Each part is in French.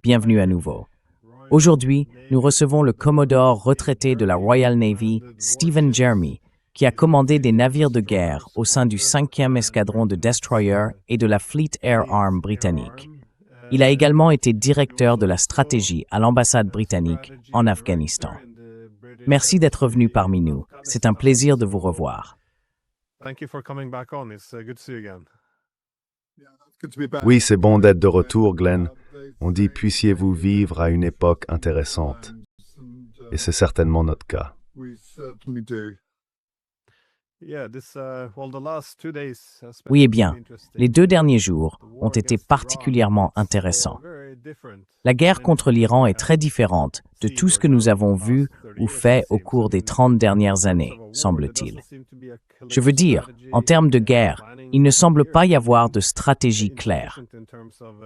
Bienvenue à nouveau. Aujourd'hui, nous recevons le Commodore retraité de la Royal Navy, Stephen Jeremy, qui a commandé des navires de guerre au sein du 5e escadron de destroyers et de la Fleet Air Arm britannique. Il a également été directeur de la stratégie à l'ambassade britannique en Afghanistan. Merci d'être venu parmi nous. C'est un plaisir de vous revoir. Oui, c'est bon d'être de retour, Glenn. On dit « puissiez-vous vivre à une époque intéressante ». Et c'est certainement notre cas. Oui, eh bien, les 2 derniers jours ont été particulièrement intéressants. La guerre contre l'Iran est très différente de tout ce que nous avons vu ou fait au cours des 30 dernières années, semble-t-il. Je veux dire, en termes de guerre, il ne semble pas y avoir de stratégie claire.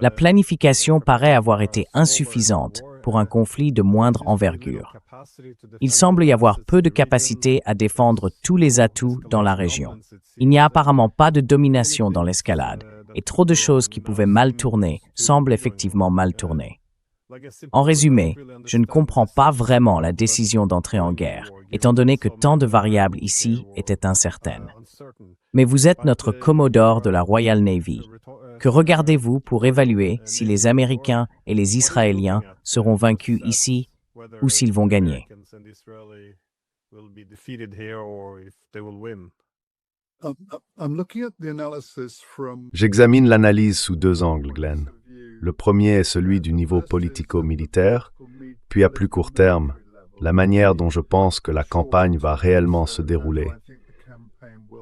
La planification paraît avoir été insuffisante pour un conflit de moindre envergure. Il semble y avoir peu de capacité à défendre tous les atouts dans la région. Il n'y a apparemment pas de domination dans l'escalade, et trop de choses qui pouvaient mal tourner semblent effectivement mal tourner. En résumé, je ne comprends pas vraiment la décision d'entrer en guerre, étant donné que tant de variables ici étaient incertaines. Mais vous êtes notre Commodore de la Royal Navy. Que regardez-vous pour évaluer si les Américains et les Israéliens seront vaincus ici ou s'ils vont gagner? J'examine l'analyse sous 2 angles, Glenn. Le premier est celui du niveau politico-militaire, puis à plus court terme, la manière dont je pense que la campagne va réellement se dérouler.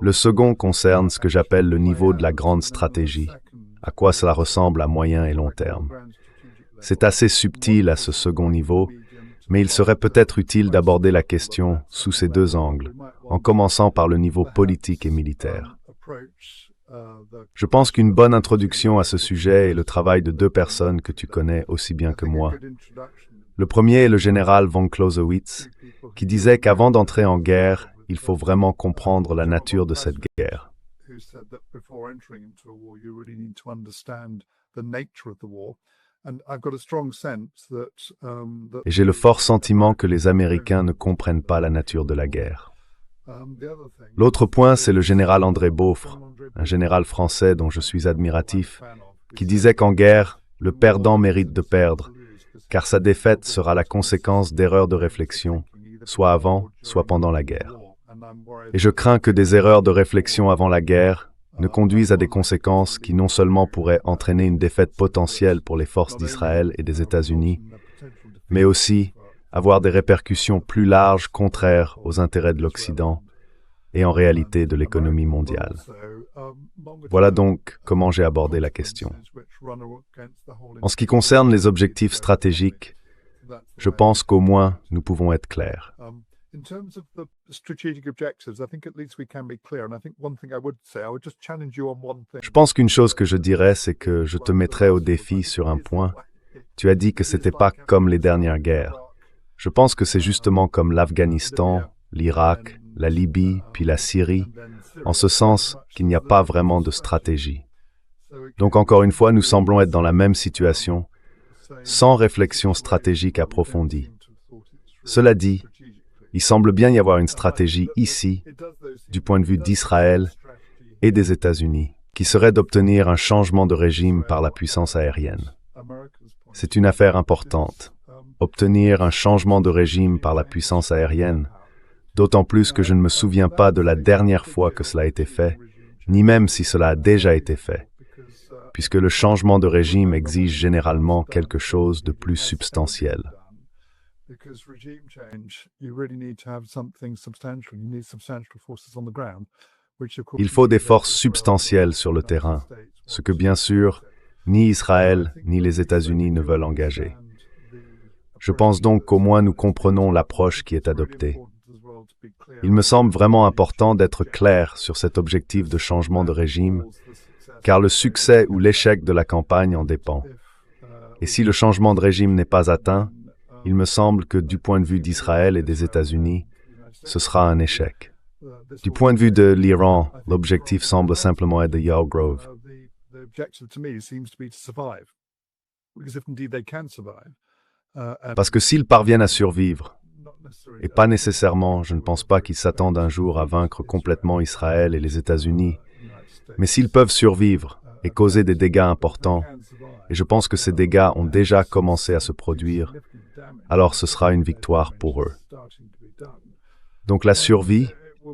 Le second concerne ce que j'appelle le niveau de la grande stratégie, à quoi cela ressemble à moyen et long terme. C'est assez subtil à ce second niveau, mais il serait peut-être utile d'aborder la question sous ces 2 angles, en commençant par le niveau politique et militaire. Je pense qu'une bonne introduction à ce sujet est le travail de 2 personnes que tu connais aussi bien que moi. Le premier est le général von Clausewitz, qui disait qu'avant d'entrer en guerre, il faut vraiment comprendre la nature de cette guerre. Et j'ai le fort sentiment que les Américains ne comprennent pas la nature de la guerre. L'autre point, c'est le général André Beaufre, un général français dont je suis admiratif, qui disait qu'en guerre, le perdant mérite de perdre, car sa défaite sera la conséquence d'erreurs de réflexion, soit avant, soit pendant la guerre. Et je crains que des erreurs de réflexion avant la guerre ne conduisent à des conséquences qui non seulement pourraient entraîner une défaite potentielle pour les forces d'Israël et des États-Unis, mais aussi avoir des répercussions plus larges contraires aux intérêts de l'Occident et en réalité de l'économie mondiale. Voilà donc comment j'ai abordé la question. En ce qui concerne les objectifs stratégiques, je pense qu'au moins nous pouvons être clairs. Je pense qu'une chose que je dirais, c'est que je te mettrais au défi sur un point. Tu as dit que c'était pas comme les dernières guerres. Je pense que c'est justement comme l'Afghanistan, l'Irak, la Libye, puis la Syrie, en ce sens qu'il n'y a pas vraiment de stratégie. Donc encore une fois, nous semblons être dans la même situation, sans réflexion stratégique approfondie. Cela dit, il semble bien y avoir une stratégie ici, du point de vue d'Israël et des États-Unis, qui serait d'obtenir un changement de régime par la puissance aérienne. C'est une affaire importante. Obtenir un changement de régime par la puissance aérienne, d'autant plus que je ne me souviens pas de la dernière fois que cela a été fait, ni même si cela a déjà été fait, puisque le changement de régime exige généralement quelque chose de plus substantiel. Il faut des forces substantielles sur le terrain, ce que bien sûr, ni Israël ni les États-Unis ne veulent engager. Je pense donc qu'au moins nous comprenons l'approche qui est adoptée. Il me semble vraiment important d'être clair sur cet objectif de changement de régime, car le succès ou l'échec de la campagne en dépend. Et si le changement de régime n'est pas atteint, il me semble que du point de vue d'Israël et des États-Unis, ce sera un échec. Du point de vue de l'Iran, l'objectif semble simplement être de Yalgrove. Parce que s'ils parviennent à survivre, et pas nécessairement, je ne pense pas qu'ils s'attendent un jour à vaincre complètement Israël et les États-Unis, mais s'ils peuvent survivre et causer des dégâts importants, et je pense que ces dégâts ont déjà commencé à se produire, alors ce sera une victoire pour eux. Donc la survie,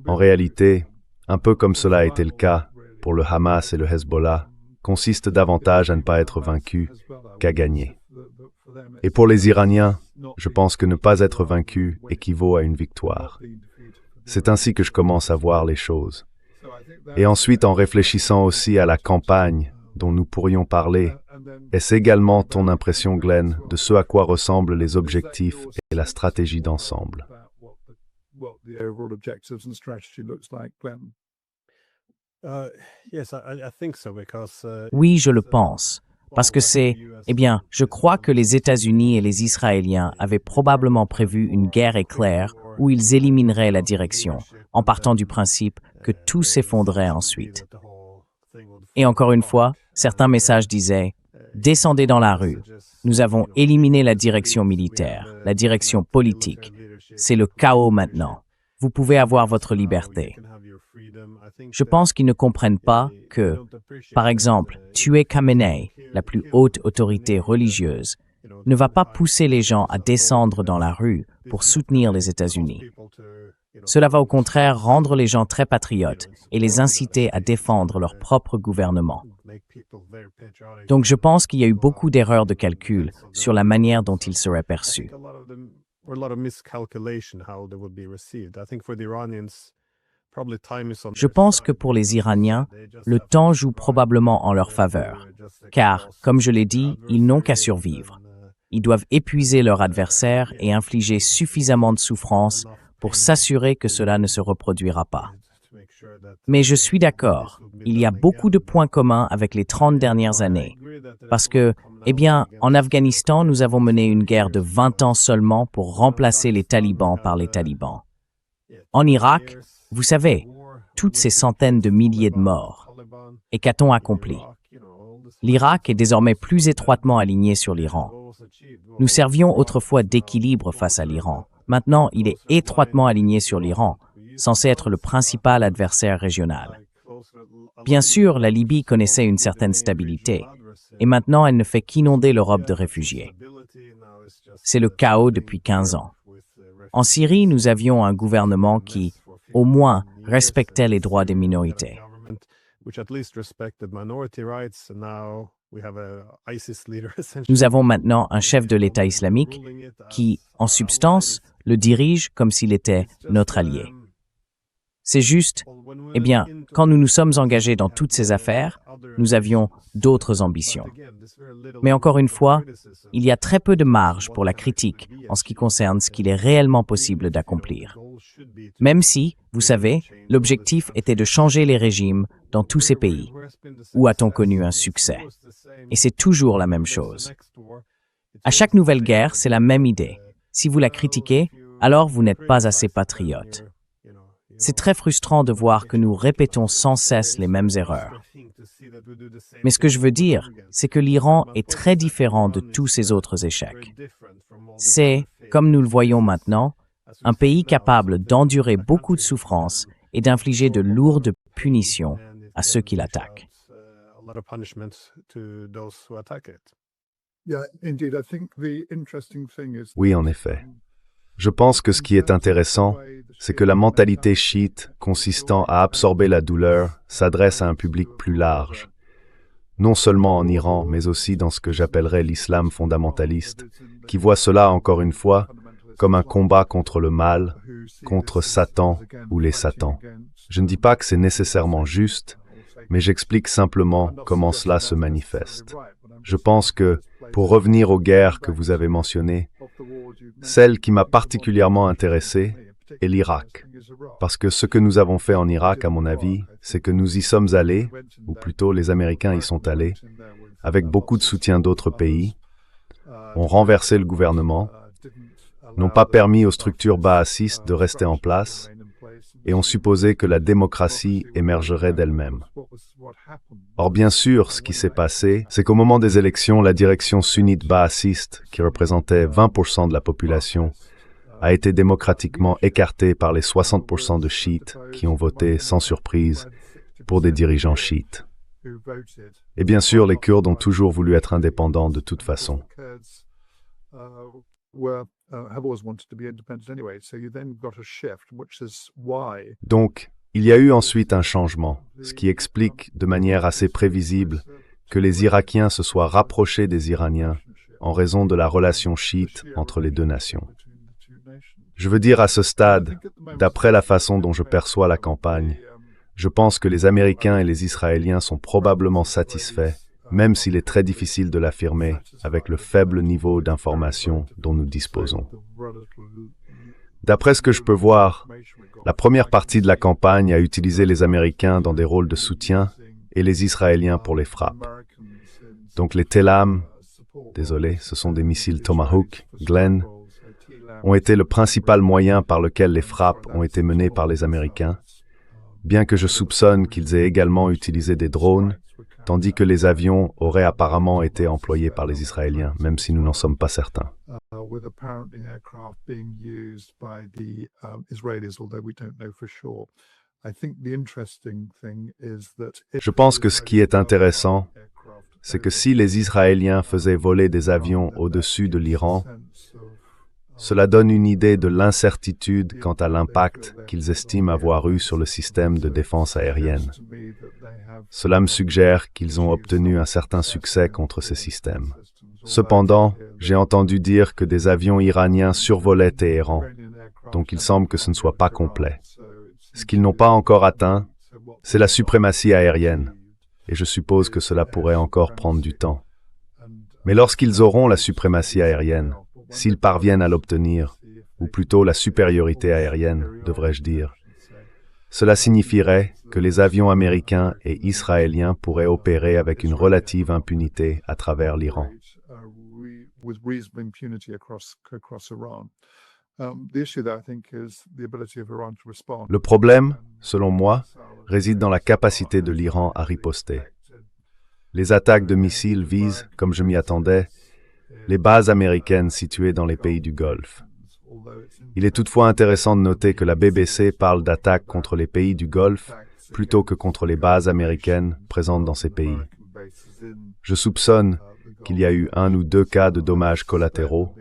en réalité, un peu comme cela a été le cas pour le Hamas et le Hezbollah, consiste davantage à ne pas être vaincu qu'à gagner. Et pour les Iraniens, je pense que ne pas être vaincu équivaut à une victoire. C'est ainsi que je commence à voir les choses. Et ensuite, en réfléchissant aussi à la campagne dont nous pourrions parler, est-ce également ton impression, Glenn, de ce à quoi ressemblent les objectifs et la stratégie d'ensemble? Oui, je le pense. Parce que je crois que les États-Unis et les Israéliens avaient probablement prévu une guerre éclair où ils élimineraient la direction, en partant du principe que tout s'effondrait ensuite. Et encore une fois, certains messages disaient « Descendez dans la rue. Nous avons éliminé la direction militaire, la direction politique. C'est le chaos maintenant. Vous pouvez avoir votre liberté. » Je pense qu'ils ne comprennent pas que, par exemple, tuer Khamenei, la plus haute autorité religieuse, ne va pas pousser les gens à descendre dans la rue pour soutenir les États-Unis. Cela va au contraire rendre les gens très patriotes et les inciter à défendre leur propre gouvernement. Donc je pense qu'il y a eu beaucoup d'erreurs de calcul sur la manière dont ils seraient perçus. Je pense que pour les Iraniens, le temps joue probablement en leur faveur, car, comme je l'ai dit, ils n'ont qu'à survivre. Ils doivent épuiser leur adversaire et infliger suffisamment de souffrance pour s'assurer que cela ne se reproduira pas. Mais je suis d'accord, il y a beaucoup de points communs avec les 30 dernières années, parce que, en Afghanistan, nous avons mené une guerre de 20 ans seulement pour remplacer les talibans par les talibans. En Irak, vous savez, toutes ces centaines de milliers de morts. Et qu'a-t-on accompli? L'Irak est désormais plus étroitement aligné sur l'Iran. Nous servions autrefois d'équilibre face à l'Iran. Maintenant, il est étroitement aligné sur l'Iran, censé être le principal adversaire régional. Bien sûr, la Libye connaissait une certaine stabilité, et maintenant elle ne fait qu'inonder l'Europe de réfugiés. C'est le chaos depuis 15 ans. En Syrie, nous avions un gouvernement qui, au moins, respectait les droits des minorités. Nous avons maintenant un chef de l'État islamique qui, en substance, le dirige comme s'il était notre allié. C'est juste, quand nous nous sommes engagés dans toutes ces affaires, nous avions d'autres ambitions. Mais encore une fois, il y a très peu de marge pour la critique en ce qui concerne ce qu'il est réellement possible d'accomplir. Même si, vous savez, l'objectif était de changer les régimes dans tous ces pays. Où a-t-on connu un succès? Et c'est toujours la même chose. À chaque nouvelle guerre, c'est la même idée. Si vous la critiquez, alors vous n'êtes pas assez patriote. C'est très frustrant de voir que nous répétons sans cesse les mêmes erreurs. Mais ce que je veux dire, c'est que l'Iran est très différent de tous ces autres échecs. C'est, comme nous le voyons maintenant, un pays capable d'endurer beaucoup de souffrances et d'infliger de lourdes punitions à ceux qui l'attaquent. Oui, en effet. Je pense que ce qui est intéressant, c'est que la mentalité chiite consistant à absorber la douleur s'adresse à un public plus large. Non seulement en Iran, mais aussi dans ce que j'appellerais l'islam fondamentaliste, qui voit cela, encore une fois, comme un combat contre le mal, contre Satan ou les Satans. Je ne dis pas que c'est nécessairement juste, mais j'explique simplement comment cela se manifeste. Je pense que, pour revenir aux guerres que vous avez mentionnées, celle qui m'a particulièrement intéressé est l'Irak. Parce que ce que nous avons fait en Irak, à mon avis, c'est que nous y sommes allés, ou plutôt les Américains y sont allés, avec beaucoup de soutien d'autres pays, ont renversé le gouvernement, n'ont pas permis aux structures baasistes de rester en place, et on supposait que la démocratie émergerait d'elle-même. Or, bien sûr, ce qui s'est passé, c'est qu'au moment des élections, la direction sunnite baathiste, qui représentait 20% de la population, a été démocratiquement écartée par les 60% de chiites qui ont voté, sans surprise, pour des dirigeants chiites. Et bien sûr, les Kurdes ont toujours voulu être indépendants de toute façon. Donc, il y a eu ensuite un changement, ce qui explique de manière assez prévisible que les Irakiens se soient rapprochés des Iraniens en raison de la relation chiite entre les deux nations. Je veux dire à ce stade, d'après la façon dont je perçois la campagne, je pense que les Américains et les Israéliens sont probablement satisfaits, même s'il est très difficile de l'affirmer avec le faible niveau d'information dont nous disposons. D'après ce que je peux voir, la première partie de la campagne a utilisé les Américains dans des rôles de soutien et les Israéliens pour les frappes. Donc les Telam, désolé, ce sont des missiles Tomahawk, Glenn, ont été le principal moyen par lequel les frappes ont été menées par les Américains, bien que je soupçonne qu'ils aient également utilisé des drones, tandis que les avions auraient apparemment été employés par les Israéliens, même si nous n'en sommes pas certains. Je pense que ce qui est intéressant, c'est que si les Israéliens faisaient voler des avions au-dessus de l'Iran, cela donne une idée de l'incertitude quant à l'impact qu'ils estiment avoir eu sur le système de défense aérienne. Cela me suggère qu'ils ont obtenu un certain succès contre ces systèmes. Cependant, j'ai entendu dire que des avions iraniens survolaient Téhéran, donc il semble que ce ne soit pas complet. Ce qu'ils n'ont pas encore atteint, c'est la suprématie aérienne, et je suppose que cela pourrait encore prendre du temps. Mais lorsqu'ils auront la suprématie aérienne, s'ils parviennent à l'obtenir, ou plutôt la supériorité aérienne, devrais-je dire, cela signifierait que les avions américains et israéliens pourraient opérer avec une relative impunité à travers l'Iran. Le problème, selon moi, réside dans la capacité de l'Iran à riposter. Les attaques de missiles visent, comme je m'y attendais, les bases américaines situées dans les pays du Golfe. Il est toutefois intéressant de noter que la BBC parle d'attaques contre les pays du Golfe plutôt que contre les bases américaines présentes dans ces pays. Je soupçonne qu'il y a eu 1 ou 2 cas de dommages collatéraux,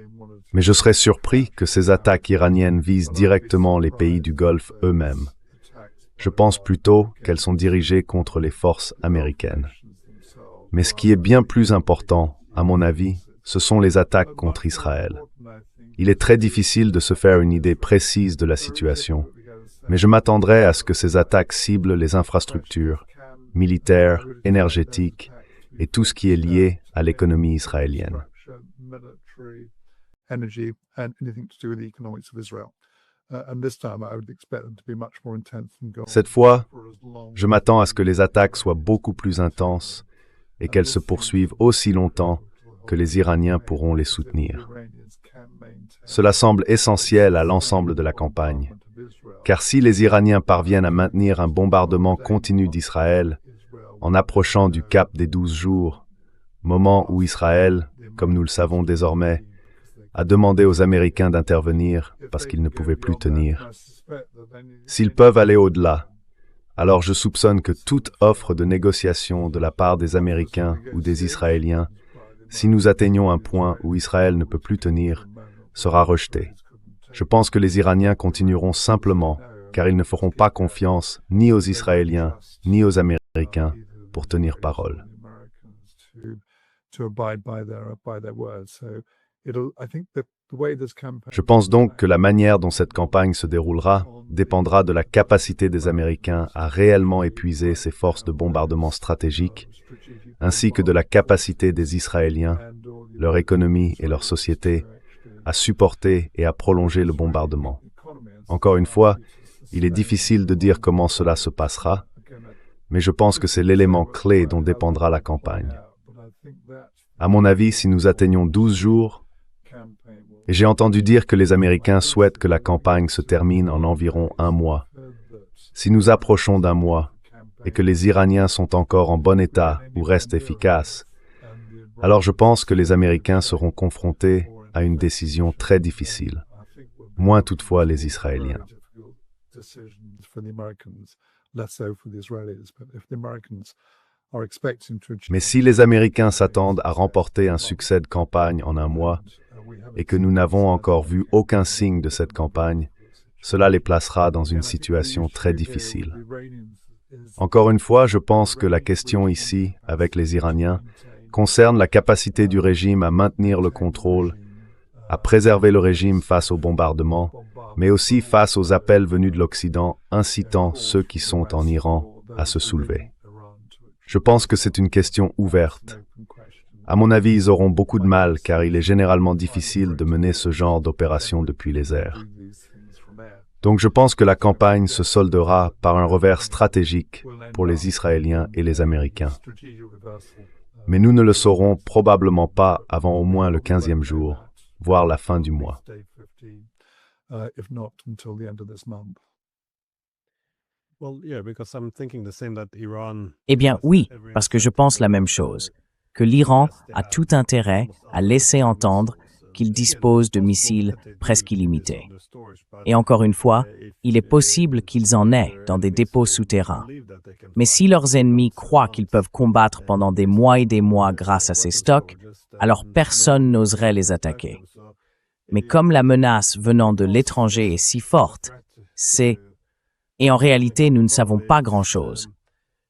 mais je serais surpris que ces attaques iraniennes visent directement les pays du Golfe eux-mêmes. Je pense plutôt qu'elles sont dirigées contre les forces américaines. Mais ce qui est bien plus important, à mon avis, ce sont les attaques contre Israël. Il est très difficile de se faire une idée précise de la situation, mais je m'attendrais à ce que ces attaques ciblent les infrastructures, militaires, énergétiques et tout ce qui est lié à l'économie israélienne. Cette fois, je m'attends à ce que les attaques soient beaucoup plus intenses et qu'elles se poursuivent aussi longtemps que les Iraniens pourront les soutenir. Cela semble essentiel à l'ensemble de la campagne, car si les Iraniens parviennent à maintenir un bombardement continu d'Israël en approchant du cap des 12 jours, moment où Israël, comme nous le savons désormais, a demandé aux Américains d'intervenir parce qu'ils ne pouvaient plus tenir. S'ils peuvent aller au-delà, alors je soupçonne que toute offre de négociation de la part des Américains ou des Israéliens, si nous atteignons un point où Israël ne peut plus tenir, sera rejetée. Je pense que les Iraniens continueront simplement, car ils ne feront pas confiance ni aux Israéliens ni aux Américains pour tenir parole. Je pense donc que la manière dont cette campagne se déroulera dépendra de la capacité des Américains à réellement épuiser ces forces de bombardement stratégiques, ainsi que de la capacité des Israéliens, leur économie et leur société, à supporter et à prolonger le bombardement. Encore une fois, il est difficile de dire comment cela se passera, mais je pense que c'est l'élément clé dont dépendra la campagne. À mon avis, si nous atteignons 12 jours, et j'ai entendu dire que les Américains souhaitent que la campagne se termine en environ 1 mois, Si nous approchons d'un mois et que les Iraniens sont encore en bon état ou restent efficaces, alors je pense que les Américains seront confrontés à une décision très difficile, moins toutefois les Israéliens. Mais si les Américains s'attendent à remporter un succès de campagne en un mois et que nous n'avons encore vu aucun signe de cette campagne, cela les placera dans une situation très difficile. Encore une fois, je pense que la question ici, avec les Iraniens, concerne la capacité du régime à maintenir le contrôle, à préserver le régime face aux bombardements, mais aussi face aux appels venus de l'Occident incitant ceux qui sont en Iran à se soulever. Je pense que c'est une question ouverte. À mon avis, ils auront beaucoup de mal car il est généralement difficile de mener ce genre d'opération depuis les airs. Donc je pense que la campagne se soldera par un revers stratégique pour les Israéliens et les Américains. Mais nous ne le saurons probablement pas avant au moins le 15e jour, voire la fin du mois. Eh bien oui, parce que je pense la même chose, que l'Iran a tout intérêt à laisser entendre qu'il dispose de missiles presque illimités. Et encore une fois, il est possible qu'ils en aient dans des dépôts souterrains. Mais si leurs ennemis croient qu'ils peuvent combattre pendant des mois et des mois grâce à ces stocks, alors personne n'oserait les attaquer. Mais comme la menace venant de l'étranger est si forte, Et en réalité, nous ne savons pas grand-chose,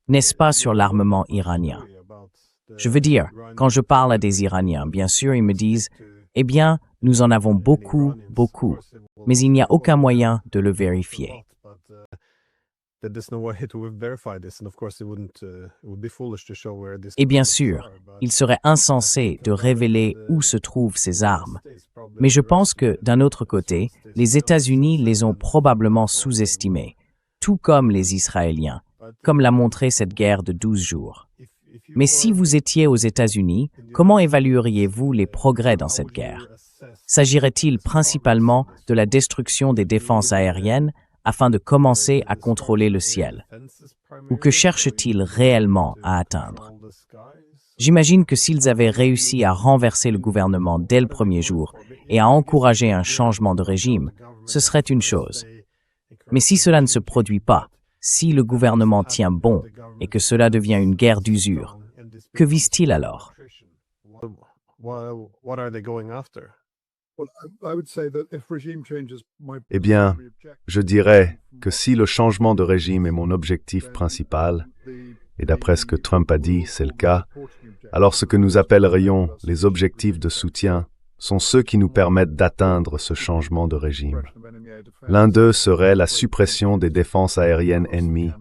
n'est-ce pas, sur l'armement iranien. Je veux dire, quand je parle à des Iraniens, bien sûr, ils me disent « Eh bien, nous en avons beaucoup, mais il n'y a aucun moyen de le vérifier. » Et bien sûr, il serait insensé de révéler où se trouvent ces armes. Mais je pense que, d'un autre côté, les États-Unis les ont probablement sous-estimées, tout comme les Israéliens, comme l'a montré cette guerre de 12 jours. Mais si vous étiez aux États-Unis, comment évalueriez-vous les progrès dans cette guerre? S'agirait-il principalement de la destruction des défenses aériennes afin de commencer à contrôler le ciel? Ou que cherchent-ils réellement à atteindre? J'imagine que s'ils avaient réussi à renverser le gouvernement dès le premier jour et à encourager un changement de régime, ce serait une chose. Mais si cela ne se produit pas, si le gouvernement tient bon et que cela devient une guerre d'usure, que vise-t-il alors? Eh bien, je dirais que si le changement de régime est mon objectif principal, et d'après ce que Trump a dit, c'est le cas, alors ce que nous appellerions les objectifs de soutien sont ceux qui nous permettent d'atteindre ce changement de régime. L'un d'eux serait la suppression des défenses aériennes ennemies,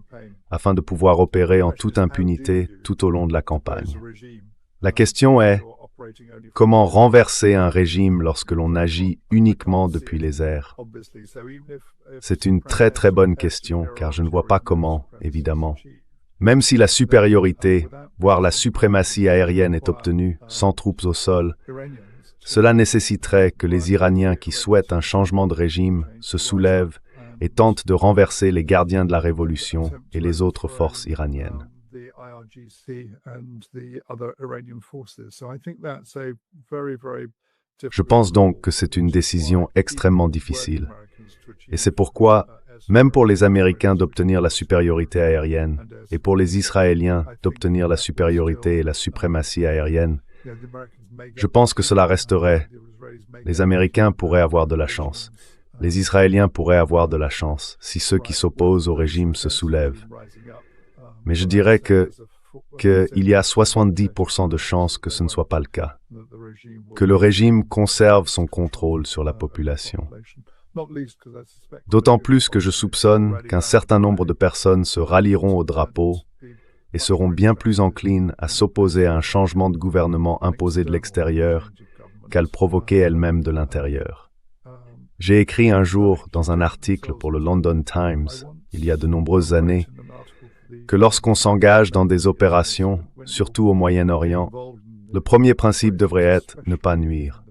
afin de pouvoir opérer en toute impunité tout au long de la campagne. La question est, comment renverser un régime lorsque l'on agit uniquement depuis les airs? C'est une très très bonne question, car je ne vois pas comment, évidemment. Même si la supériorité, voire la suprématie aérienne est obtenue sans troupes au sol, cela nécessiterait que les Iraniens qui souhaitent un changement de régime se soulèvent et tentent de renverser les gardiens de la révolution et les autres forces iraniennes. Je pense donc que c'est une décision extrêmement difficile. Et c'est pourquoi, même pour les Américains d'obtenir la supériorité aérienne et pour les Israéliens d'obtenir la supériorité et la suprématie aérienne, je pense que cela resterait. Les Américains pourraient avoir de la chance. Les Israéliens pourraient avoir de la chance si ceux qui s'opposent au régime se soulèvent. Mais je dirais qu'il y a 70% de chances que ce ne soit pas le cas. Que le régime conserve son contrôle sur la population. D'autant plus que je soupçonne qu'un certain nombre de personnes se rallieront au drapeau et seront bien plus enclines à s'opposer à un changement de gouvernement imposé de l'extérieur qu'à le provoquer elles-mêmes de l'intérieur. J'ai écrit un jour dans un article pour le London Times, il y a de nombreuses années, que lorsqu'on s'engage dans des opérations, surtout au Moyen-Orient, le premier principe devrait être ne pas nuire.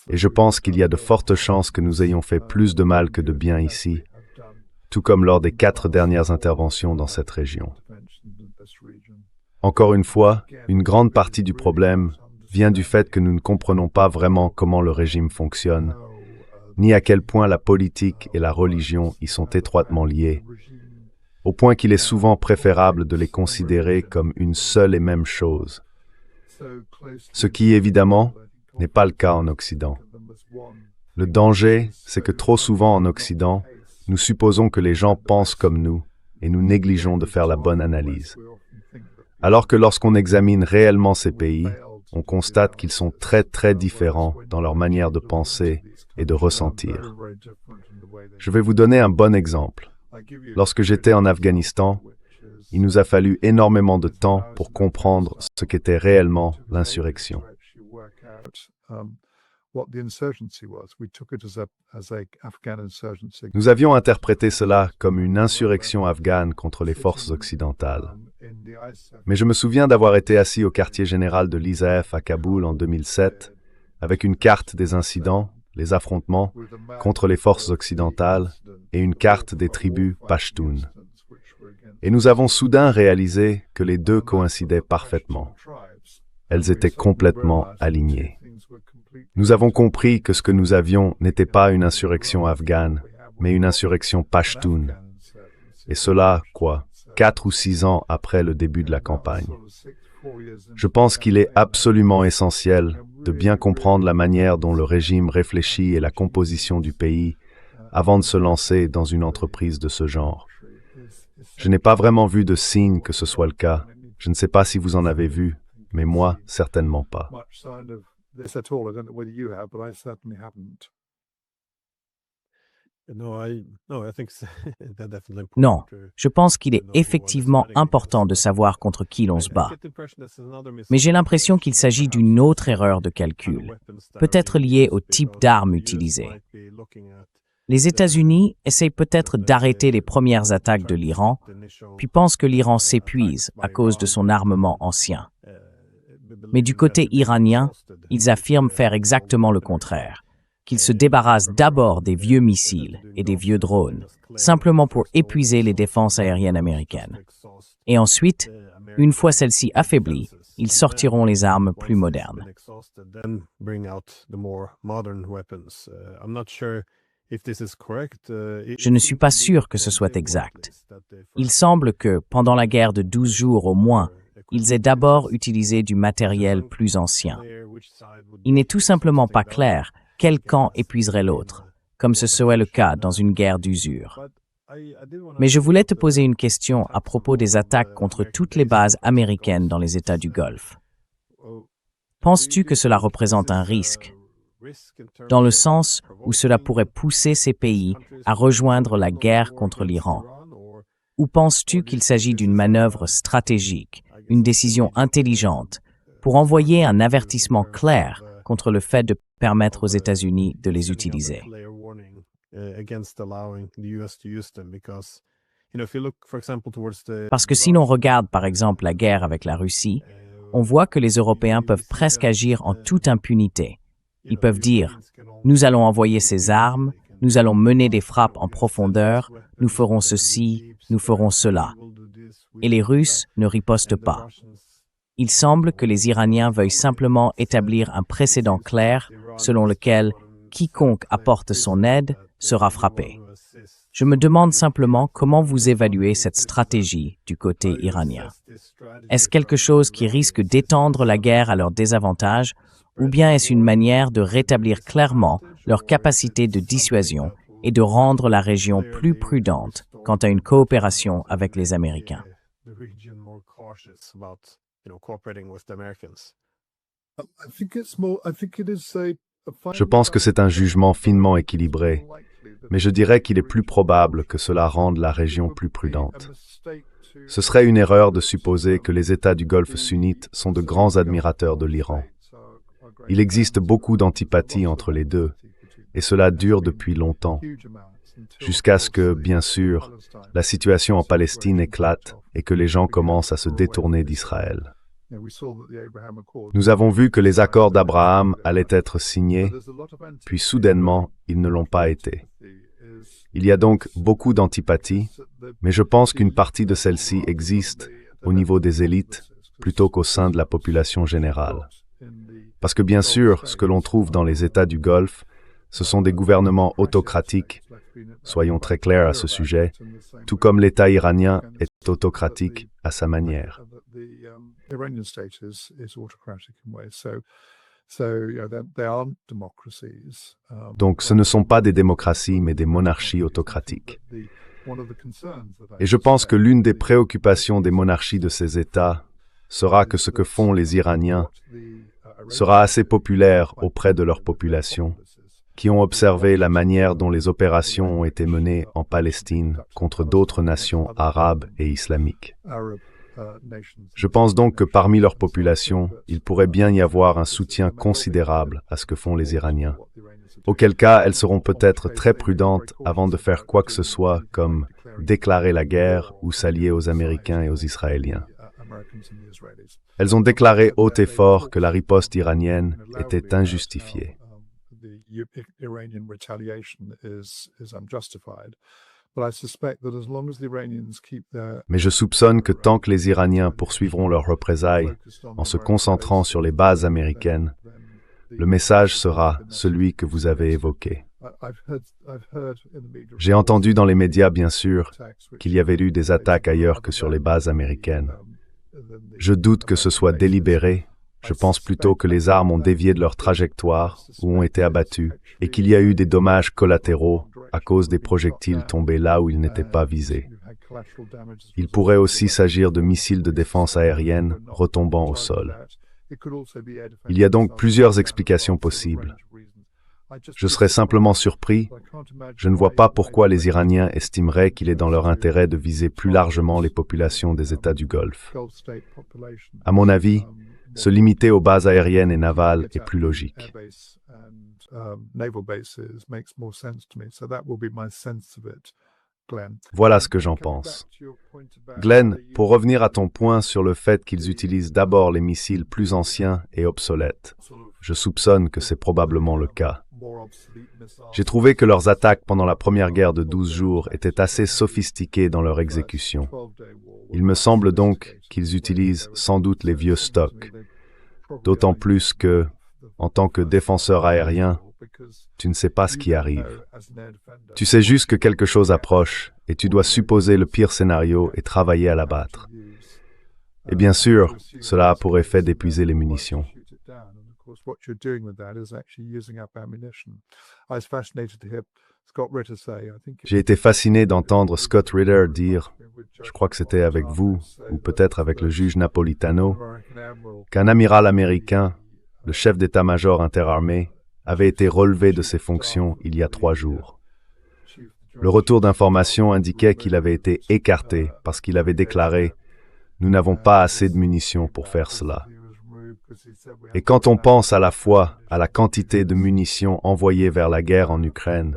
Et je pense qu'il y a de fortes chances que nous ayons fait plus de mal que de bien ici, tout comme lors des 4 dernières interventions dans cette région. Encore une fois, une grande partie du problème vient du fait que nous ne comprenons pas vraiment comment le régime fonctionne, ni à quel point la politique et la religion y sont étroitement liées, au point qu'il est souvent préférable de les considérer comme une seule et même chose, ce qui, évidemment, n'est pas le cas en Occident. Le danger, c'est que trop souvent en Occident, nous supposons que les gens pensent comme nous et nous négligeons de faire la bonne analyse. Alors que lorsqu'on examine réellement ces pays, on constate qu'ils sont très très différents dans leur manière de penser et de ressentir. Je vais vous donner un bon exemple. Lorsque j'étais en Afghanistan, il nous a fallu énormément de temps pour comprendre ce qu'était réellement l'insurrection. Nous avions interprété cela comme une insurrection afghane contre les forces occidentales. Mais je me souviens d'avoir été assis au quartier général de l'ISAF à Kaboul en 2007, avec une carte des incidents, les affrontements, contre les forces occidentales, et une carte des tribus Pashtuns. Et nous avons soudain réalisé que les deux coïncidaient parfaitement. Elles étaient complètement alignées. Nous avons compris que ce que nous avions n'était pas une insurrection afghane, mais une insurrection Pashtun. Et cela, 4 ou 6 ans après le début de la campagne. Je pense qu'il est absolument essentiel de bien comprendre la manière dont le régime réfléchit et la composition du pays avant de se lancer dans une entreprise de ce genre. Je n'ai pas vraiment vu de signe que ce soit le cas. Je ne sais pas si vous en avez vu, mais moi, certainement pas. Non, je pense qu'il est effectivement important de savoir contre qui l'on se bat. Mais j'ai l'impression qu'il s'agit d'une autre erreur de calcul, peut-être liée au type d'armes utilisées. Les États-Unis essayent peut-être d'arrêter les premières attaques de l'Iran, puis pensent que l'Iran s'épuise à cause de son armement ancien. Mais du côté iranien, ils affirment faire exactement le contraire, qu'ils se débarrassent d'abord des vieux missiles et des vieux drones, simplement pour épuiser les défenses aériennes américaines. Et ensuite, une fois celles-ci affaiblies, ils sortiront les armes plus modernes. Je ne suis pas sûr que ce soit exact. Il semble que, pendant la guerre de 12 jours au moins, ils aient d'abord utilisé du matériel plus ancien. Il n'est tout simplement pas clair quel camp épuiserait l'autre, comme ce serait le cas dans une guerre d'usure. Mais je voulais te poser une question à propos des attaques contre toutes les bases américaines dans les États du Golfe. Penses-tu que cela représente un risque, dans le sens où cela pourrait pousser ces pays à rejoindre la guerre contre l'Iran? Ou penses-tu qu'il s'agit d'une manœuvre stratégique, une décision intelligente, pour envoyer un avertissement clair contre le fait de permettre aux États-Unis de les utiliser? Parce que si l'on regarde par exemple la guerre avec la Russie, on voit que les Européens peuvent presque agir en toute impunité. Ils peuvent dire « Nous allons envoyer ces armes, nous allons mener des frappes en profondeur, nous ferons ceci, nous ferons cela. » Et les Russes ne ripostent pas. Il semble que les Iraniens veuillent simplement établir un précédent clair selon lequel quiconque apporte son aide sera frappé. Je me demande simplement comment vous évaluez cette stratégie du côté iranien. Est-ce quelque chose qui risque d'étendre la guerre à leur désavantage, ou bien est-ce une manière de rétablir clairement leur capacité de dissuasion et de rendre la région plus prudente quant à une coopération avec les Américains? Je pense que c'est un jugement finement équilibré, mais je dirais qu'il est plus probable que cela rende la région plus prudente. Ce serait une erreur de supposer que les États du Golfe sunnite sont de grands admirateurs de l'Iran. Il existe beaucoup d'antipathie entre les deux, et cela dure depuis longtemps, jusqu'à ce que, bien sûr, la situation en Palestine éclate et que les gens commencent à se détourner d'Israël. Nous avons vu que les accords d'Abraham allaient être signés, puis soudainement, ils ne l'ont pas été. Il y a donc beaucoup d'antipathie, mais je pense qu'une partie de celle-ci existe au niveau des élites plutôt qu'au sein de la population générale. Parce que bien sûr, ce que l'on trouve dans les États du Golfe, ce sont des gouvernements autocratiques, soyons très clairs à ce sujet, tout comme l'État iranien est autocratique à sa manière. Donc ce ne sont pas des démocraties, mais des monarchies autocratiques. Et je pense que l'une des préoccupations des monarchies de ces États sera que ce que font les Iraniens sera assez populaire auprès de leur population, qui ont observé la manière dont les opérations ont été menées en Palestine contre d'autres nations arabes et islamiques. Je pense donc que parmi leur population, il pourrait bien y avoir un soutien considérable à ce que font les Iraniens. Auquel cas, elles seront peut-être très prudentes avant de faire quoi que ce soit comme déclarer la guerre ou s'allier aux Américains et aux Israéliens. Elles ont déclaré haut et fort que la riposte iranienne était injustifiée. Mais je soupçonne que tant que les Iraniens poursuivront leurs représailles en se concentrant sur les bases américaines, le message sera celui que vous avez évoqué. J'ai entendu dans les médias, bien sûr, qu'il y avait eu des attaques ailleurs que sur les bases américaines. Je doute que ce soit délibéré. Je pense plutôt que les armes ont dévié de leur trajectoire ou ont été abattues et qu'il y a eu des dommages collatéraux à cause des projectiles tombés là où ils n'étaient pas visés. Il pourrait aussi s'agir de missiles de défense aérienne retombant au sol. Il y a donc plusieurs explications possibles. Je serais simplement surpris. Je ne vois pas pourquoi les Iraniens estimeraient qu'il est dans leur intérêt de viser plus largement les populations des États du Golfe. À mon avis, se limiter aux bases aériennes et navales est plus logique. Voilà ce que j'en pense. Glenn, pour revenir à ton point sur le fait qu'ils utilisent d'abord les missiles plus anciens et obsolètes, je soupçonne que c'est probablement le cas. J'ai trouvé que leurs attaques pendant la première guerre de 12 jours étaient assez sophistiquées dans leur exécution. Il me semble donc qu'ils utilisent sans doute les vieux stocks, d'autant plus que, en tant que défenseur aérien, tu ne sais pas ce qui arrive. Tu sais juste que quelque chose approche et tu dois supposer le pire scénario et travailler à l'abattre. Et bien sûr, cela a pour effet d'épuiser les munitions. J'ai été fasciné d'entendre Scott Ritter dire, je crois que c'était avec vous, ou peut-être avec le juge Napolitano, qu'un amiral américain, le chef d'état-major interarmé, avait été relevé de ses fonctions il y a 3 jours. Le retour d'information indiquait qu'il avait été écarté parce qu'il avait déclaré « Nous n'avons pas assez de munitions pour faire cela ». Et quand on pense à la fois à la quantité de munitions envoyées vers la guerre en Ukraine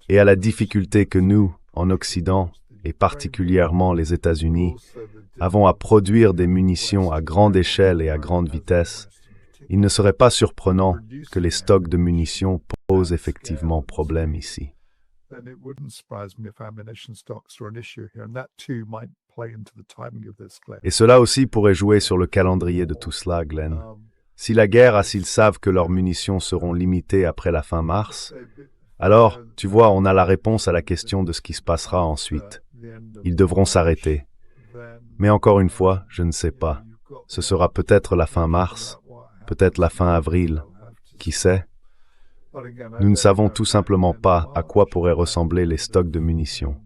et à la difficulté que nous, en Occident, et particulièrement les États-Unis, avons à produire des munitions à grande échelle et à grande vitesse, il ne serait pas surprenant que les stocks de munitions posent effectivement problème ici. Et cela aussi pourrait jouer sur le calendrier de tout cela, Glenn. Si la guerre, s'ils savent que leurs munitions seront limitées après la fin mars, alors, tu vois, on a la réponse à la question de ce qui se passera ensuite. Ils devront s'arrêter. Mais encore une fois, je ne sais pas. Ce sera peut-être la fin mars, peut-être la fin avril, qui sait? Nous ne savons tout simplement pas à quoi pourraient ressembler les stocks de munitions.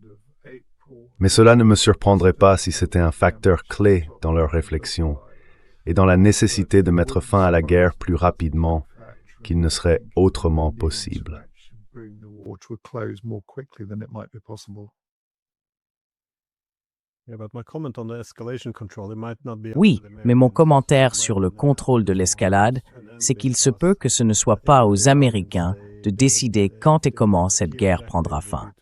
Mais cela ne me surprendrait pas si c'était un facteur clé dans leur réflexion et dans la nécessité de mettre fin à la guerre plus rapidement qu'il ne serait autrement possible. Oui, mais mon commentaire sur le contrôle de l'escalade, c'est qu'il se peut que ce ne soit pas aux Américains de décider quand et comment cette guerre prendra fin.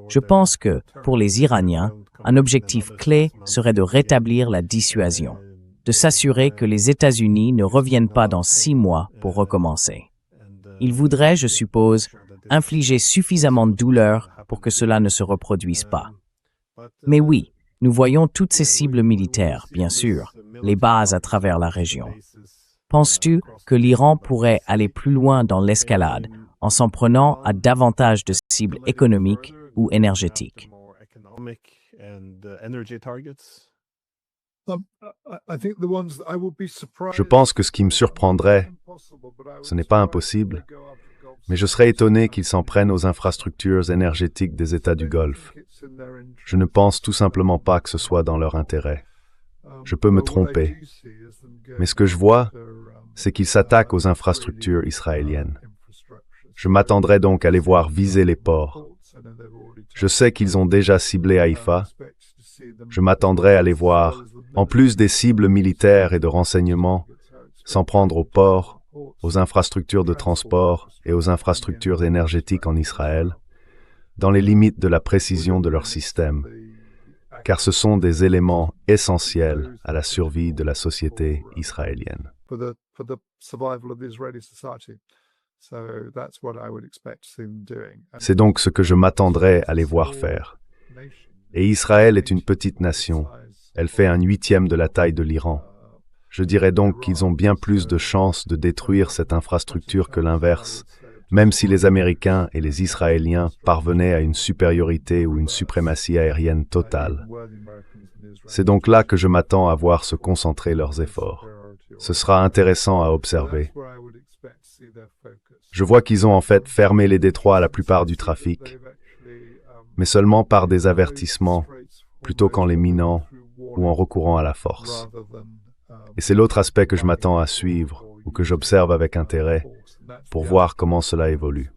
Je pense que, pour les Iraniens, un objectif clé serait de rétablir la dissuasion. de s'assurer que les États-Unis ne reviennent pas dans 6 mois pour recommencer. Ils voudraient, je suppose, infliger suffisamment de douleur pour que cela ne se reproduise pas. Mais oui, nous voyons toutes ces cibles militaires, bien sûr, les bases à travers la région. Penses-tu que l'Iran pourrait aller plus loin dans l'escalade en s'en prenant à davantage de cibles économiques ou énergétiques? Je pense que ce qui me surprendrait, ce n'est pas impossible, mais je serais étonné qu'ils s'en prennent aux infrastructures énergétiques des États du Golfe. Je ne pense tout simplement pas que ce soit dans leur intérêt. Je peux me tromper, mais ce que je vois, c'est qu'ils s'attaquent aux infrastructures israéliennes. Je m'attendrais donc à les voir viser les ports. Je sais qu'ils ont déjà ciblé Haïfa. Je m'attendrais à les voir, en plus des cibles militaires et de renseignement, s'en prendre aux ports, aux infrastructures de transport et aux infrastructures énergétiques en Israël, dans les limites de la précision de leur système, car ce sont des éléments essentiels à la survie de la société israélienne. C'est donc ce que je m'attendrais à les voir faire. Et Israël est une petite nation. Elle fait 1/8 de la taille de l'Iran. Je dirais donc qu'ils ont bien plus de chances de détruire cette infrastructure que l'inverse, même si les Américains et les Israéliens parvenaient à une supériorité ou une suprématie aérienne totale. C'est donc là que je m'attends à voir se concentrer leurs efforts. Ce sera intéressant à observer. Je vois qu'ils ont en fait fermé les détroits à la plupart du trafic, mais seulement par des avertissements, plutôt qu'en les minant ou en recourant à la force. Et c'est l'autre aspect que je m'attends à suivre ou que j'observe avec intérêt pour voir comment cela évolue.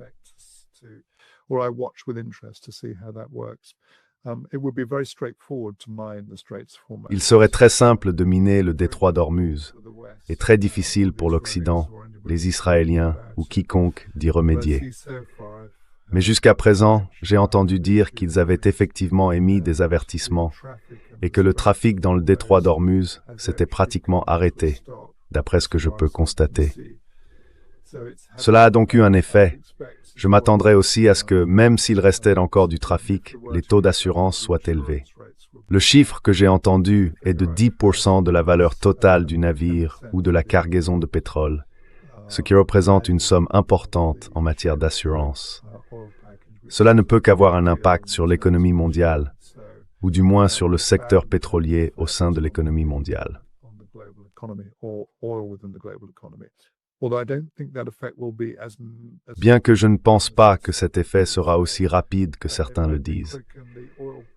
Il serait très simple de miner le détroit d'Ormuz et très difficile pour l'Occident, les Israéliens ou quiconque d'y remédier. Mais jusqu'à présent, j'ai entendu dire qu'ils avaient effectivement émis des avertissements et que le trafic dans le détroit d'Ormuz s'était pratiquement arrêté, d'après ce que je peux constater. Cela a donc eu un effet. Je m'attendrais aussi à ce que, même s'il restait encore du trafic, les taux d'assurance soient élevés. Le chiffre que j'ai entendu est de 10% de la valeur totale du navire ou de la cargaison de pétrole, ce qui représente une somme importante en matière d'assurance. Cela ne peut qu'avoir un impact sur l'économie mondiale, ou du moins sur le secteur pétrolier au sein de l'économie mondiale. Bien que je ne pense pas que cet effet sera aussi rapide que certains le disent.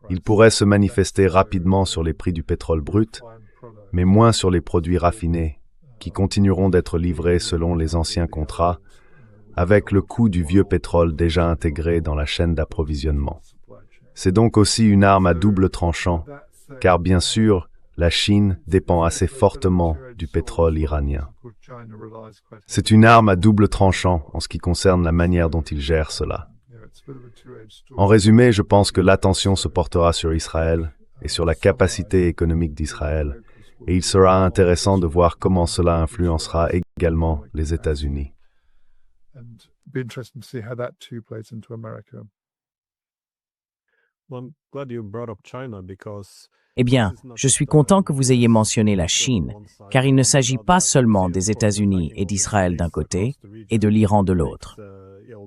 Il pourrait se manifester rapidement sur les prix du pétrole brut, mais moins sur les produits raffinés, qui continueront d'être livrés selon les anciens contrats, avec le coût du vieux pétrole déjà intégré dans la chaîne d'approvisionnement. C'est donc aussi une arme à double tranchant, car bien sûr, la Chine dépend assez fortement du pétrole iranien. C'est une arme à double tranchant en ce qui concerne la manière dont il gère cela. En résumé, je pense que l'attention se portera sur Israël et sur la capacité économique d'Israël, et il sera intéressant de voir comment cela influencera également les États-Unis. Eh bien, je suis content que vous ayez mentionné la Chine, car il ne s'agit pas seulement des États-Unis et d'Israël d'un côté et de l'Iran de l'autre.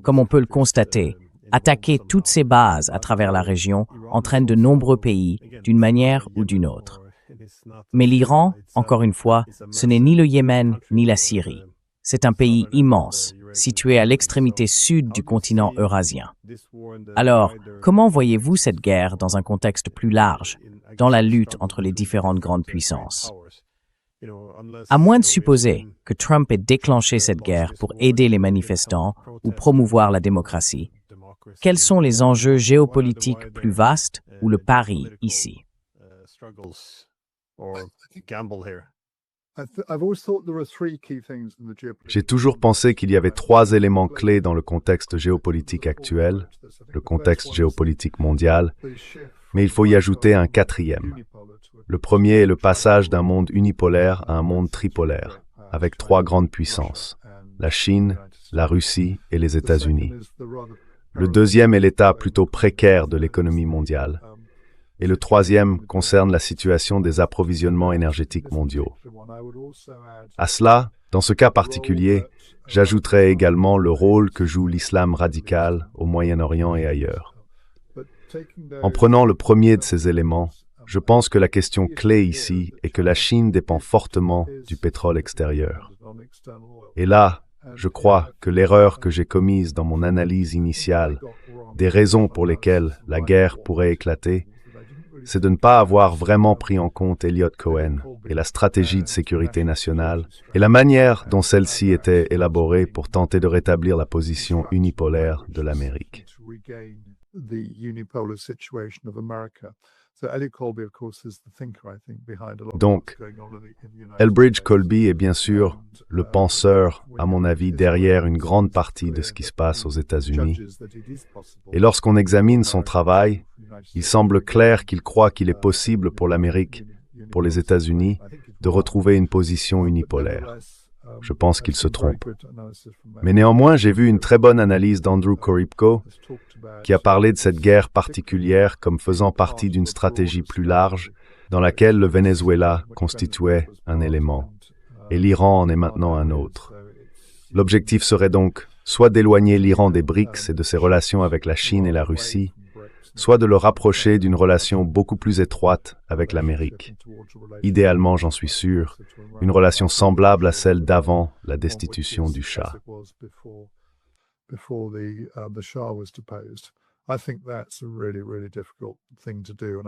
Comme on peut le constater, attaquer toutes ces bases à travers la région entraîne de nombreux pays d'une manière ou d'une autre. Mais l'Iran, encore une fois, ce n'est ni le Yémen ni la Syrie. C'est un pays immense, situé à l'extrémité sud du continent eurasien. Alors, comment voyez-vous cette guerre dans un contexte plus large, dans la lutte entre les différentes grandes puissances? À moins de supposer que Trump ait déclenché cette guerre pour aider les manifestants ou promouvoir la démocratie, quels sont les enjeux géopolitiques plus vastes ou le pari ici? J'ai toujours pensé qu'il y avait 3 éléments clés dans le contexte géopolitique actuel, le contexte géopolitique mondial, Mais il faut y ajouter un quatrième. Le premier est le passage d'un monde unipolaire à un monde tripolaire, avec trois grandes puissances, la Chine, la Russie et les États-Unis. Le deuxième est l'état plutôt précaire de l'économie mondiale. Et le troisième concerne la situation des approvisionnements énergétiques mondiaux. À cela, dans ce cas particulier, j'ajouterai également le rôle que joue l'islam radical au Moyen-Orient et ailleurs. En prenant le premier de ces éléments, je pense que la question clé ici est que la Chine dépend fortement du pétrole extérieur. Et là, je crois que l'erreur que j'ai commise dans mon analyse initiale des raisons pour lesquelles la guerre pourrait éclater, c'est de ne pas avoir vraiment pris en compte Eliot Cohen et la stratégie de sécurité nationale et la manière dont celle-ci était élaborée pour tenter de rétablir la position unipolaire de l'Amérique. Donc, Elbridge Colby est bien sûr le penseur, à mon avis, derrière une grande partie de ce qui se passe aux États-Unis. Et lorsqu'on examine son travail, il semble clair qu'il croit qu'il est possible pour l'Amérique, pour les États-Unis, de retrouver une position unipolaire. Je pense qu'il se trompe. Mais néanmoins, j'ai vu une très bonne analyse d'Andrew Koripko, qui a parlé de cette guerre particulière comme faisant partie d'une stratégie plus large, dans laquelle le Venezuela constituait un élément, et l'Iran en est maintenant un autre. L'objectif serait donc soit d'éloigner l'Iran des BRICS et de ses relations avec la Chine et la Russie, soit de le rapprocher d'une relation beaucoup plus étroite avec l'Amérique. Idéalement, j'en suis sûr, une relation semblable à celle d'avant la destitution du Shah.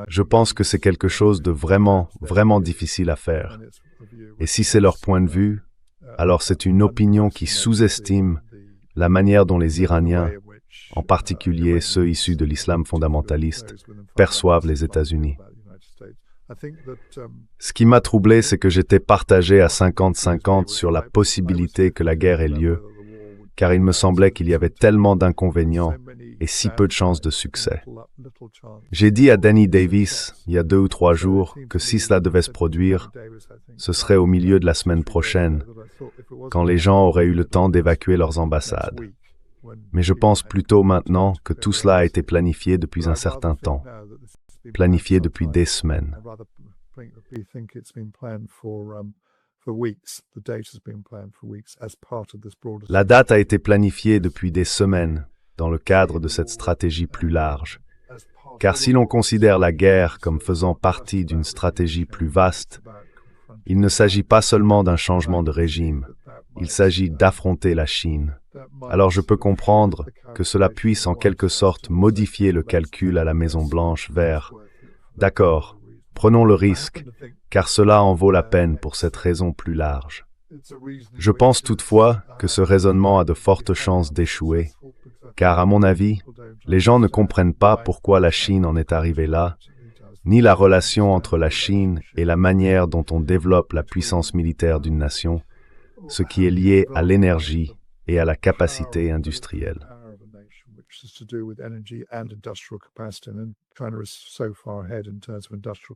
Je pense que c'est quelque chose de vraiment, vraiment difficile à faire. Et si c'est leur point de vue, alors c'est une opinion qui sous-estime la manière dont les Iraniens, en particulier ceux issus de l'islam fondamentaliste, perçoivent les États-Unis. Ce qui m'a troublé, c'est que j'étais partagé à 50-50 sur la possibilité que la guerre ait lieu, car il me semblait qu'il y avait tellement d'inconvénients et si peu de chances de succès. J'ai dit à Danny Davis, il y a 2 ou 3 jours, que si cela devait se produire, ce serait au milieu de la semaine prochaine, quand les gens auraient eu le temps d'évacuer leurs ambassades. Mais je pense plutôt maintenant que tout cela a été planifié depuis un certain temps, planifié depuis des semaines. La date a été planifiée depuis des semaines dans le cadre de cette stratégie plus large. Car si l'on considère la guerre comme faisant partie d'une stratégie plus vaste, il ne s'agit pas seulement d'un changement de régime, il s'agit d'affronter la Chine. Alors je peux comprendre que cela puisse en quelque sorte modifier le calcul à la Maison-Blanche vers « D'accord, prenons le risque, car cela en vaut la peine pour cette raison plus large. » Je pense toutefois que ce raisonnement a de fortes chances d'échouer, car à mon avis, les gens ne comprennent pas pourquoi la Chine en est arrivée là, ni la relation entre la Chine et la manière dont on développe la puissance militaire d'une nation, ce qui est lié à l'énergie et à la capacité industrielle.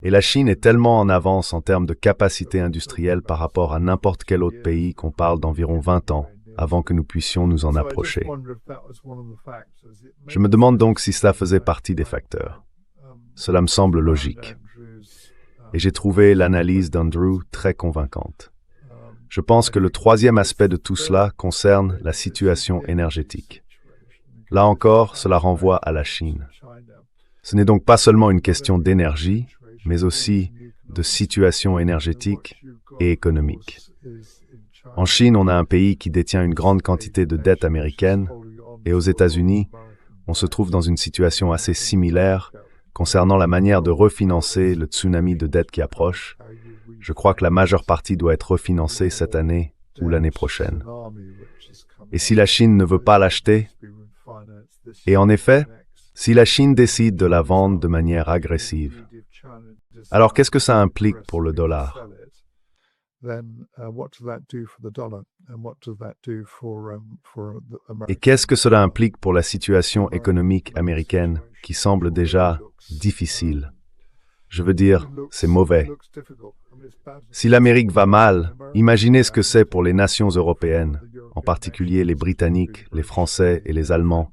Et la Chine est tellement en avance en termes de capacité industrielle par rapport à n'importe quel autre pays qu'on parle d'environ 20 ans avant que nous puissions nous en approcher. Je me demande donc si cela faisait partie des facteurs. Cela me semble logique. Et j'ai trouvé l'analyse d'Andrew très convaincante. Je pense que le troisième aspect de tout cela concerne la situation énergétique. Là encore, cela renvoie à la Chine. Ce n'est donc pas seulement une question d'énergie, mais aussi de situation énergétique et économique. En Chine, on a un pays qui détient une grande quantité de dettes américaines, et aux États-Unis, on se trouve dans une situation assez similaire concernant la manière de refinancer le tsunami de dettes qui approche. Je crois que la majeure partie doit être refinancée cette année ou l'année prochaine. Et si la Chine ne veut pas l'acheter, et en effet, si la Chine décide de la vendre de manière agressive, alors qu'est-ce que ça implique pour le dollar? Et qu'est-ce que cela implique pour la situation économique américaine qui semble déjà difficile? Je veux dire, c'est mauvais. Si l'Amérique va mal, imaginez ce que c'est pour les nations européennes, en particulier les Britanniques, les Français et les Allemands,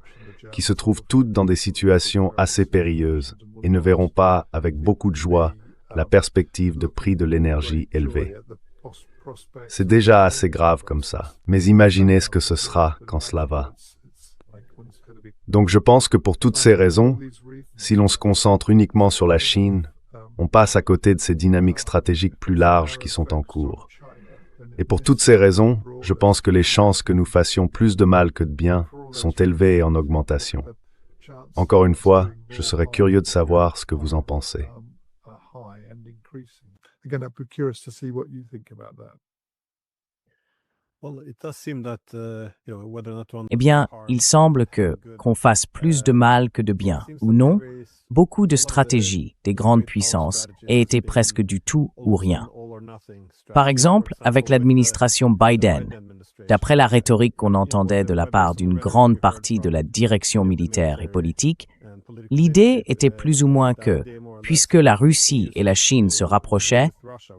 qui se trouvent toutes dans des situations assez périlleuses et ne verront pas, avec beaucoup de joie, la perspective de prix de l'énergie élevés. C'est déjà assez grave comme ça, mais imaginez ce que ce sera quand cela va. Donc je pense que pour toutes ces raisons, si l'on se concentre uniquement sur la Chine, on passe à côté de ces dynamiques stratégiques plus larges qui sont en cours. Et pour toutes ces raisons, je pense que les chances que nous fassions plus de mal que de bien sont élevées et en augmentation. Encore une fois, je serais curieux de savoir ce que vous en pensez. Eh bien, il semble qu'on fasse plus de mal que de bien, ou non? Beaucoup de stratégies des grandes puissances aient été presque du tout ou rien. Par exemple, avec l'administration Biden, d'après la rhétorique qu'on entendait de la part d'une grande partie de la direction militaire et politique, l'idée était plus ou moins que, puisque la Russie et la Chine se rapprochaient,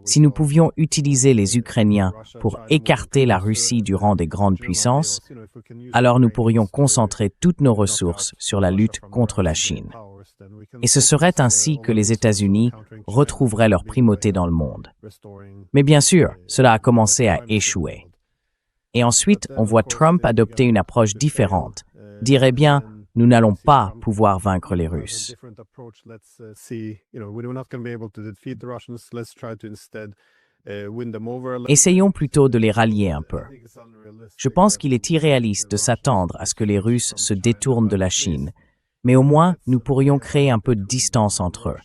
si nous pouvions utiliser les Ukrainiens pour écarter la Russie du rang des grandes puissances, alors nous pourrions concentrer toutes nos ressources sur la lutte contre la Chine. Et ce serait ainsi que les États-Unis retrouveraient leur primauté dans le monde. Mais bien sûr, cela a commencé à échouer. Et ensuite, on voit Trump adopter une approche différente, dire eh bien, nous n'allons pas pouvoir vaincre les Russes. Essayons plutôt de les rallier un peu. Je pense qu'il est irréaliste de s'attendre à ce que les Russes se détournent de la Chine, mais au moins nous pourrions créer un peu de distance entre eux.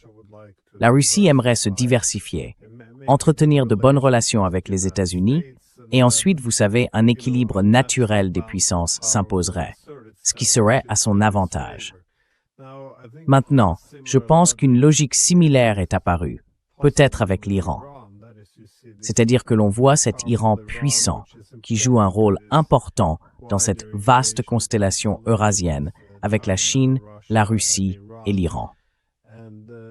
La Russie aimerait se diversifier, entretenir de bonnes relations avec les États-Unis, et ensuite, vous savez, un équilibre naturel des puissances s'imposerait, ce qui serait à son avantage. Maintenant, je pense qu'une logique similaire est apparue, peut-être avec l'Iran. C'est-à-dire que l'on voit cet Iran puissant qui joue un rôle important dans cette vaste constellation eurasienne avec la Chine, la Russie et l'Iran.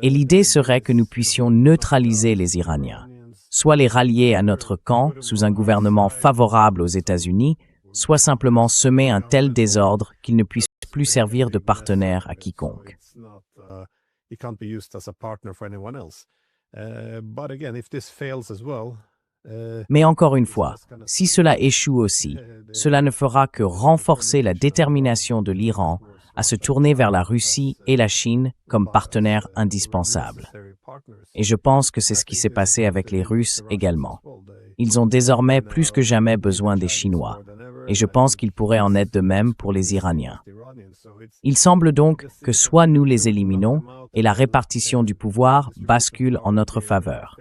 Et l'idée serait que nous puissions neutraliser les Iraniens, soit les rallier à notre camp sous un gouvernement favorable aux États-Unis, soit simplement semer un tel désordre qu'ils ne puissent plus servir de partenaire à quiconque. Mais encore une fois, si cela échoue aussi, cela ne fera que renforcer la détermination de l'Iran à se tourner vers la Russie et la Chine comme partenaires indispensables. Et je pense que c'est ce qui s'est passé avec les Russes également. Ils ont désormais plus que jamais besoin des Chinois, et je pense qu'il pourrait en être de même pour les Iraniens. Il semble donc que soit nous les éliminons et la répartition du pouvoir bascule en notre faveur,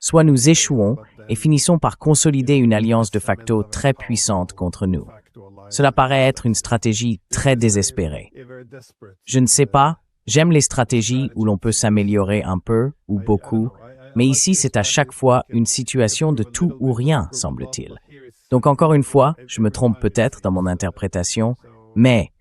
soit nous échouons et finissons par consolider une alliance de facto très puissante contre nous. Cela paraît être une stratégie très désespérée. Je ne sais pas, j'aime les stratégies où l'on peut s'améliorer un peu ou beaucoup, mais ici c'est à chaque fois une situation de tout ou rien, semble-t-il. Donc encore une fois, je me trompe peut-être dans mon interprétation, mais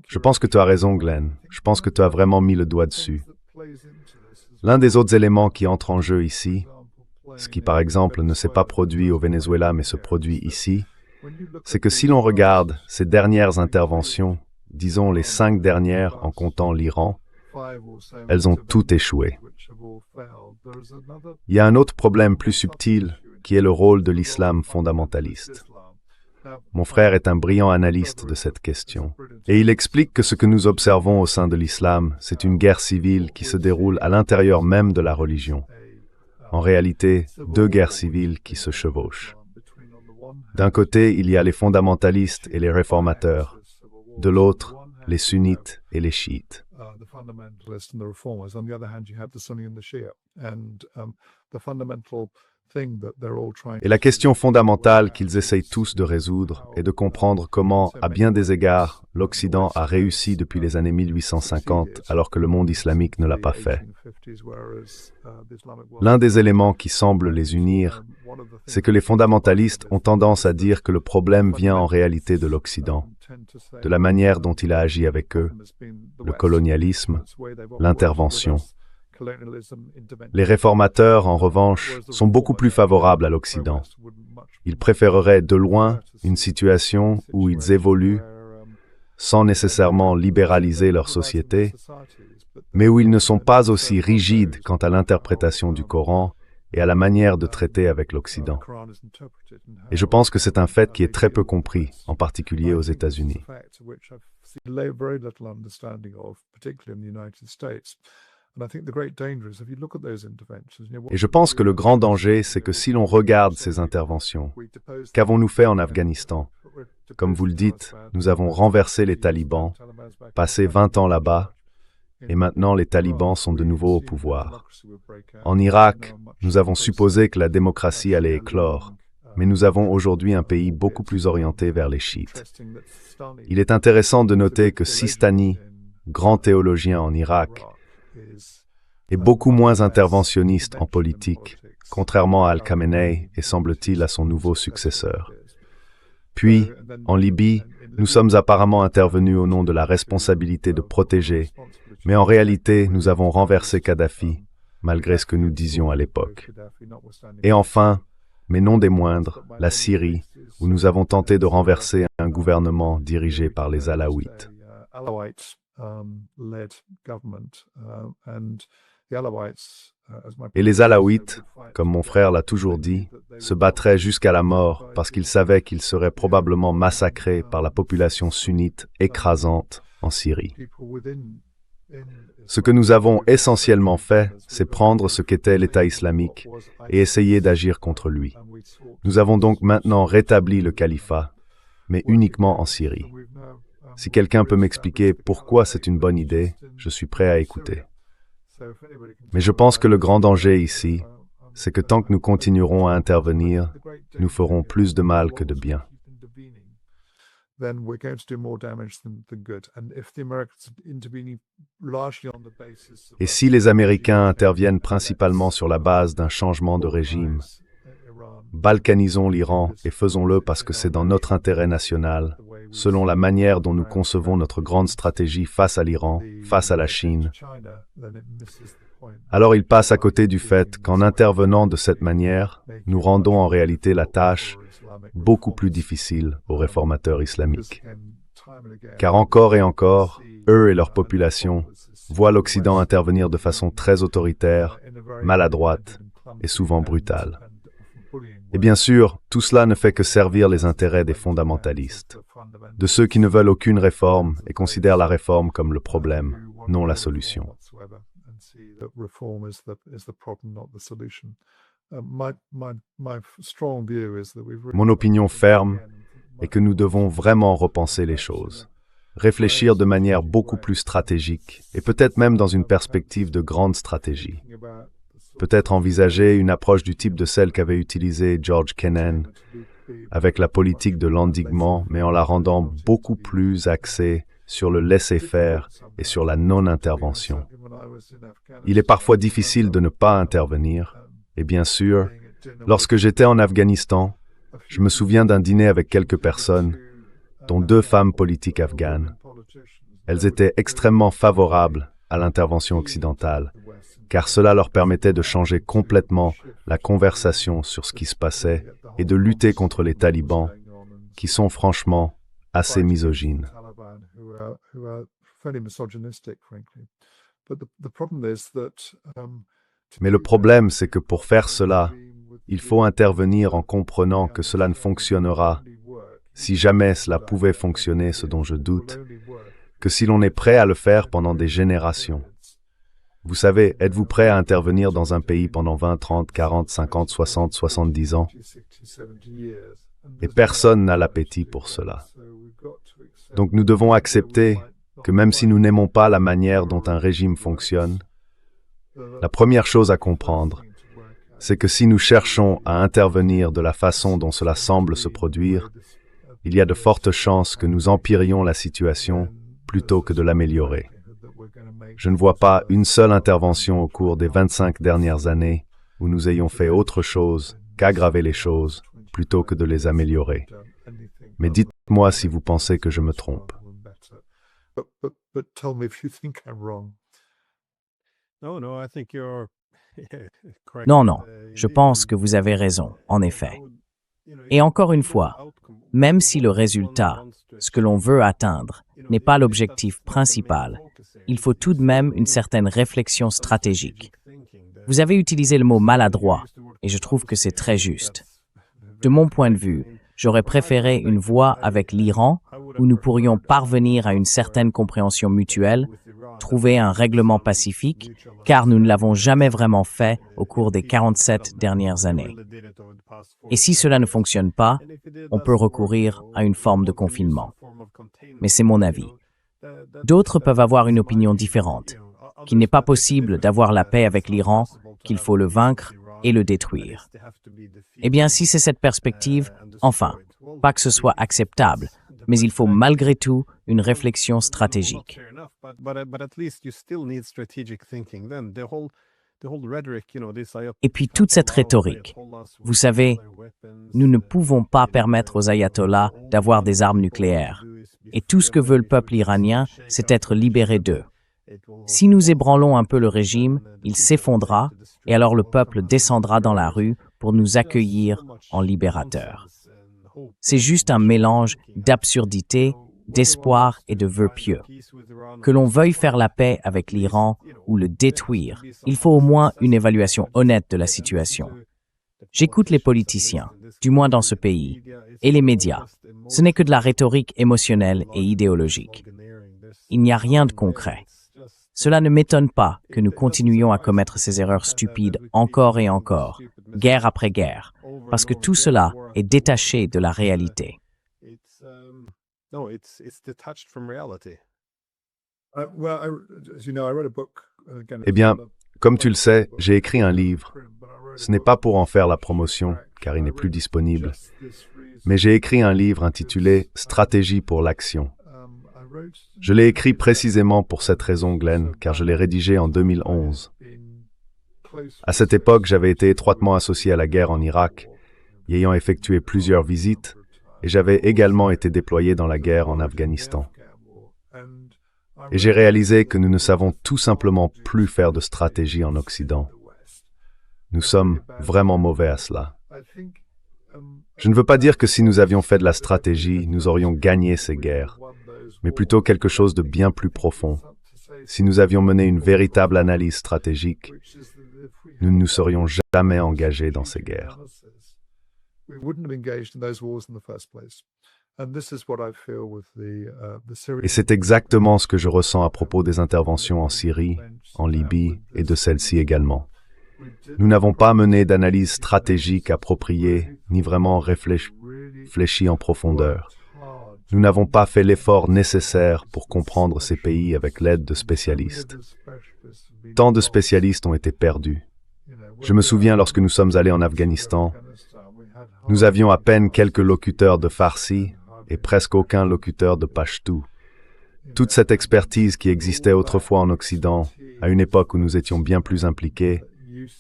je pense que tu as raison, Glenn. Je pense que tu as vraiment mis le doigt dessus. L'un des autres éléments qui entre en jeu ici, ce qui par exemple ne s'est pas produit au Venezuela mais se produit ici, c'est que si l'on regarde ces dernières interventions, disons les 5 dernières en comptant l'Iran, elles ont toutes échoué. Il y a un autre problème plus subtil qui est le rôle de l'islam fondamentaliste. Mon frère est un brillant analyste de cette question. Et il explique que ce que nous observons au sein de l'islam, c'est une guerre civile qui se déroule à l'intérieur même de la religion. En réalité, 2 guerres civiles qui se chevauchent. D'un côté, il y a les fondamentalistes et les réformateurs. De l'autre, les sunnites et les chiites. Et la question fondamentale qu'ils essayent tous de résoudre est de comprendre comment, à bien des égards, l'Occident a réussi depuis les années 1850 alors que le monde islamique ne l'a pas fait. L'un des éléments qui semble les unir, c'est que les fondamentalistes ont tendance à dire que le problème vient en réalité de l'Occident, de la manière dont il a agi avec eux, le colonialisme, l'intervention. Les réformateurs, en revanche, sont beaucoup plus favorables à l'Occident. Ils préféreraient de loin une situation où ils évoluent sans nécessairement libéraliser leur société, mais où ils ne sont pas aussi rigides quant à l'interprétation du Coran et à la manière de traiter avec l'Occident. Et je pense que c'est un fait qui est très peu compris, en particulier aux États-Unis. Et je pense que le grand danger, c'est que si l'on regarde ces interventions, qu'avons-nous fait en Afghanistan? Comme vous le dites, nous avons renversé les talibans, passé 20 ans là-bas, et maintenant les talibans sont de nouveau au pouvoir. En Irak, nous avons supposé que la démocratie allait éclore, mais nous avons aujourd'hui un pays beaucoup plus orienté vers les chiites. Il est intéressant de noter que Sistani, grand théologien en Irak, est beaucoup moins interventionniste en politique, contrairement à Al-Khamenei et semble-t-il à son nouveau successeur. Puis, en Libye, nous sommes apparemment intervenus au nom de la responsabilité de protéger, mais en réalité, nous avons renversé Kadhafi, malgré ce que nous disions à l'époque. Et enfin, mais non des moindres, la Syrie, où nous avons tenté de renverser un gouvernement dirigé par les Alaouites. Et les Alaouites, comme mon frère l'a toujours dit, se battraient jusqu'à la mort parce qu'ils savaient qu'ils seraient probablement massacrés par la population sunnite écrasante en Syrie. Ce que nous avons essentiellement fait, c'est prendre ce qu'était l'État islamique et essayer d'agir contre lui. Nous avons donc maintenant rétabli le califat, mais uniquement en Syrie. Si quelqu'un peut m'expliquer pourquoi c'est une bonne idée, je suis prêt à écouter. Mais je pense que le grand danger ici, c'est que tant que nous continuerons à intervenir, nous ferons plus de mal que de bien. Et si les Américains interviennent principalement sur la base d'un changement de régime, balkanisons l'Iran et faisons-le parce que c'est dans notre intérêt national, selon la manière dont nous concevons notre grande stratégie face à l'Iran, face à la Chine, alors il passe à côté du fait qu'en intervenant de cette manière, nous rendons en réalité la tâche beaucoup plus difficile aux réformateurs islamiques. Car encore et encore, eux et leur population voient l'Occident intervenir de façon très autoritaire, maladroite et souvent brutale. Et bien sûr, tout cela ne fait que servir les intérêts des fondamentalistes, de ceux qui ne veulent aucune réforme et considèrent la réforme comme le problème, non la solution. Mon opinion ferme est que nous devons vraiment repenser les choses, réfléchir de manière beaucoup plus stratégique et peut-être même dans une perspective de grande stratégie. Peut-être envisager une approche du type de celle qu'avait utilisée George Kennan avec la politique de l'endiguement, mais en la rendant beaucoup plus axée sur le laisser-faire et sur la non-intervention. Il est parfois difficile de ne pas intervenir, et bien sûr, lorsque j'étais en Afghanistan, je me souviens d'un dîner avec quelques personnes, dont 2 femmes politiques afghanes. Elles étaient extrêmement favorables à l'intervention occidentale, car cela leur permettait de changer complètement la conversation sur ce qui se passait et de lutter contre les talibans, qui sont franchement assez misogynes. Mais le problème, c'est que pour faire cela, il faut intervenir en comprenant que cela ne fonctionnera, si jamais cela pouvait fonctionner, ce dont je doute, que si l'on est prêt à le faire pendant des générations. Vous savez, êtes-vous prêt à intervenir dans un pays pendant 20, 30, 40, 50, 60, 70 ans? Et personne n'a l'appétit pour cela. Donc nous devons accepter que même si nous n'aimons pas la manière dont un régime fonctionne, la première chose à comprendre c'est que si nous cherchons à intervenir de la façon dont cela semble se produire, il y a de fortes chances que nous empirions la situation plutôt que de l'améliorer. Je ne vois pas une seule intervention au cours des 25 dernières années où nous ayons fait autre chose qu'aggraver les choses plutôt que de les améliorer. Mais dites-moi si vous pensez que je me trompe. Non, non, je pense que vous avez raison, en effet. Et encore une fois, même si le résultat, ce que l'on veut atteindre, n'est pas l'objectif principal, il faut tout de même une certaine réflexion stratégique. Vous avez utilisé le mot maladroit, et je trouve que c'est très juste. De mon point de vue, j'aurais préféré une voie avec l'Iran où nous pourrions parvenir à une certaine compréhension mutuelle, trouver un règlement pacifique, car nous ne l'avons jamais vraiment fait au cours des 47 dernières années. Et si cela ne fonctionne pas, on peut recourir à une forme de confinement. Mais c'est mon avis. D'autres peuvent avoir une opinion différente, qu'il n'est pas possible d'avoir la paix avec l'Iran, qu'il faut le vaincre et le détruire. Eh bien, si c'est cette perspective, enfin, pas que ce soit acceptable, mais il faut malgré tout une réflexion stratégique. Et puis toute cette rhétorique. Vous savez, nous ne pouvons pas permettre aux ayatollahs d'avoir des armes nucléaires. Et tout ce que veut le peuple iranien, c'est être libéré d'eux. Si nous ébranlons un peu le régime, il s'effondrera, et alors le peuple descendra dans la rue pour nous accueillir en libérateurs. C'est juste un mélange d'absurdité, d'espoir et de vœux pieux. Que l'on veuille faire la paix avec l'Iran ou le détruire, il faut au moins une évaluation honnête de la situation. J'écoute les politiciens, du moins dans ce pays, et les médias. Ce n'est que de la rhétorique émotionnelle et idéologique. Il n'y a rien de concret. Cela ne m'étonne pas que nous continuions à commettre ces erreurs stupides encore et encore, guerre après guerre, parce que tout cela est détaché de la réalité. Eh bien, comme tu le sais, j'ai écrit un livre. Ce n'est pas pour en faire la promotion, car il n'est plus disponible, mais j'ai écrit un livre intitulé « Stratégie pour l'action ». Je l'ai écrit précisément pour cette raison, Glenn, car je l'ai rédigé en 2011. À cette époque, j'avais été étroitement associé à la guerre en Irak, y ayant effectué plusieurs visites, et j'avais également été déployé dans la guerre en Afghanistan. Et j'ai réalisé que nous ne savons tout simplement plus faire de stratégie en Occident. Nous sommes vraiment mauvais à cela. Je ne veux pas dire que si nous avions fait de la stratégie, nous aurions gagné ces guerres, mais plutôt quelque chose de bien plus profond. Si nous avions mené une véritable analyse stratégique, nous ne nous serions jamais engagés dans ces guerres. Et c'est exactement ce que je ressens à propos des interventions en Syrie, en Libye et de celle-ci également. Nous n'avons pas mené d'analyse stratégique appropriée, ni vraiment réfléchi en profondeur. Nous n'avons pas fait l'effort nécessaire pour comprendre ces pays avec l'aide de spécialistes. Tant de spécialistes ont été perdus. Je me souviens lorsque nous sommes allés en Afghanistan, nous avions à peine quelques locuteurs de Farsi et presque aucun locuteur de Pashto. Toute cette expertise qui existait autrefois en Occident, à une époque où nous étions bien plus impliqués,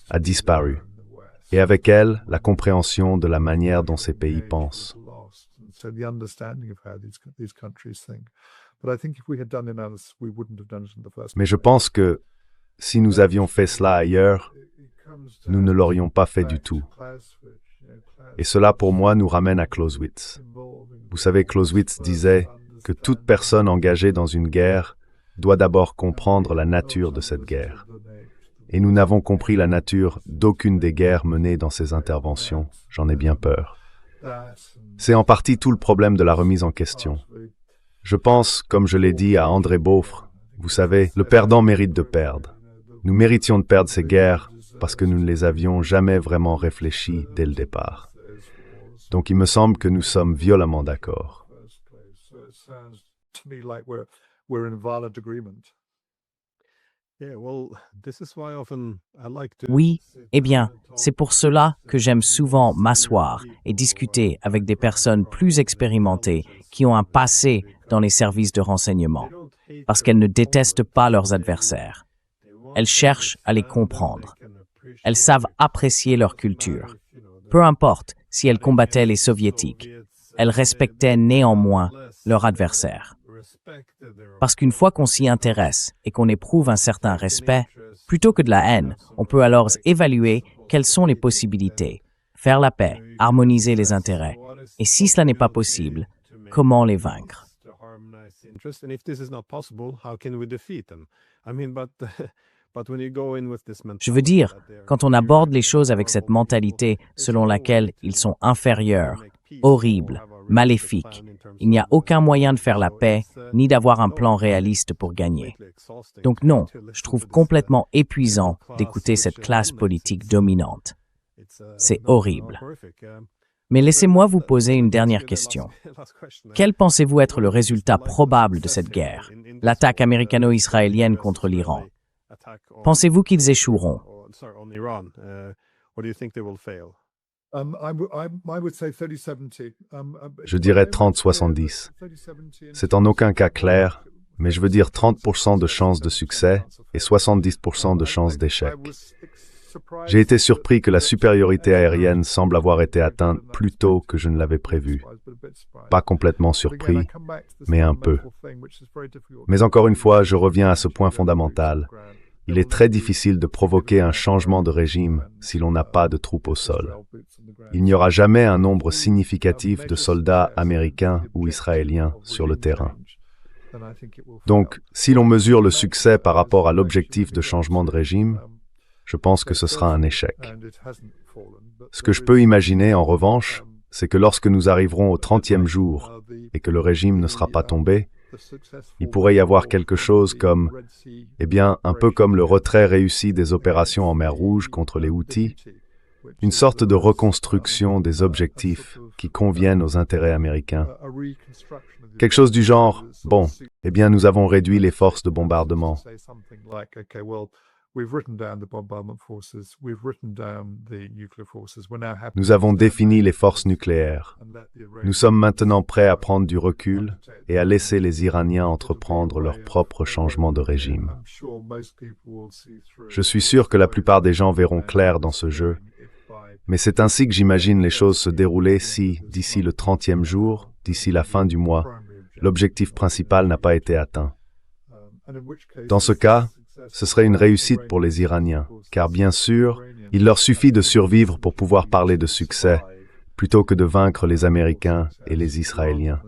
a disparu. Et avec elle, la compréhension de la manière dont ces pays pensent. Mais je pense que si nous avions fait cela ailleurs, nous ne l'aurions pas fait du tout. Et cela, pour moi, nous ramène à Clausewitz. Vous savez, Clausewitz disait que toute personne engagée dans une guerre doit d'abord comprendre la nature de cette guerre. Et nous n'avons compris la nature d'aucune des guerres menées dans ces interventions. J'en ai bien peur. C'est en partie tout le problème de la remise en question. Je pense, comme je l'ai dit à André Beaufre, vous savez, le perdant mérite de perdre. Nous méritions de perdre ces guerres parce que nous ne les avions jamais vraiment réfléchies dès le départ. Donc il me semble que nous sommes violemment d'accord. Oui, eh bien, c'est pour cela que j'aime souvent m'asseoir et discuter avec des personnes plus expérimentées qui ont un passé dans les services de renseignement, parce qu'elles ne détestent pas leurs adversaires. Elles cherchent à les comprendre. Elles savent apprécier leur culture. Peu importe si elles combattaient les soviétiques, elles respectaient néanmoins leur adversaire. Parce qu'une fois qu'on s'y intéresse et qu'on éprouve un certain respect, plutôt que de la haine, on peut alors évaluer quelles sont les possibilités, faire la paix, harmoniser les intérêts. Et si cela n'est pas possible, comment les vaincre? Je veux dire, quand on aborde les choses avec cette mentalité selon laquelle ils sont inférieurs, horribles, maléfiques, il n'y a aucun moyen de faire la paix ni d'avoir un plan réaliste pour gagner. Donc non, je trouve complètement épuisant d'écouter cette classe politique dominante. C'est horrible. Mais laissez-moi vous poser une dernière question. Quel pensez-vous être le résultat probable de cette guerre, l'attaque américano-israélienne contre l'Iran? Pensez-vous qu'ils échoueront? Je dirais 30-70. C'est en aucun cas clair, mais je veux dire 30% de chances de succès et 70% de chances d'échec. J'ai été surpris que la supériorité aérienne semble avoir été atteinte plus tôt que je ne l'avais prévu. Pas complètement surpris, mais un peu. Mais encore une fois, je reviens à ce point fondamental. Il est très difficile de provoquer un changement de régime si l'on n'a pas de troupes au sol. Il n'y aura jamais un nombre significatif de soldats américains ou israéliens sur le terrain. Donc, si l'on mesure le succès par rapport à l'objectif de changement de régime, je pense que ce sera un échec. Ce que je peux imaginer, en revanche, c'est que lorsque nous arriverons au 30e jour et que le régime ne sera pas tombé, il pourrait y avoir quelque chose comme, un peu comme le retrait réussi des opérations en mer Rouge contre les Houthis, une sorte de reconstruction des objectifs qui conviennent aux intérêts américains. Quelque chose du genre, nous avons réduit les forces de bombardement. Nous avons défini les forces nucléaires. Nous sommes maintenant prêts à prendre du recul et à laisser les Iraniens entreprendre leur propre changement de régime. Je suis sûr que la plupart des gens verront clair dans ce jeu, mais c'est ainsi que j'imagine les choses se dérouler si, d'ici le 30e jour, d'ici la fin du mois, l'objectif principal n'a pas été atteint. Dans ce cas, ce serait une réussite pour les Iraniens, car bien sûr, il leur suffit de survivre pour pouvoir parler de succès, plutôt que de vaincre les Américains et les Israéliens.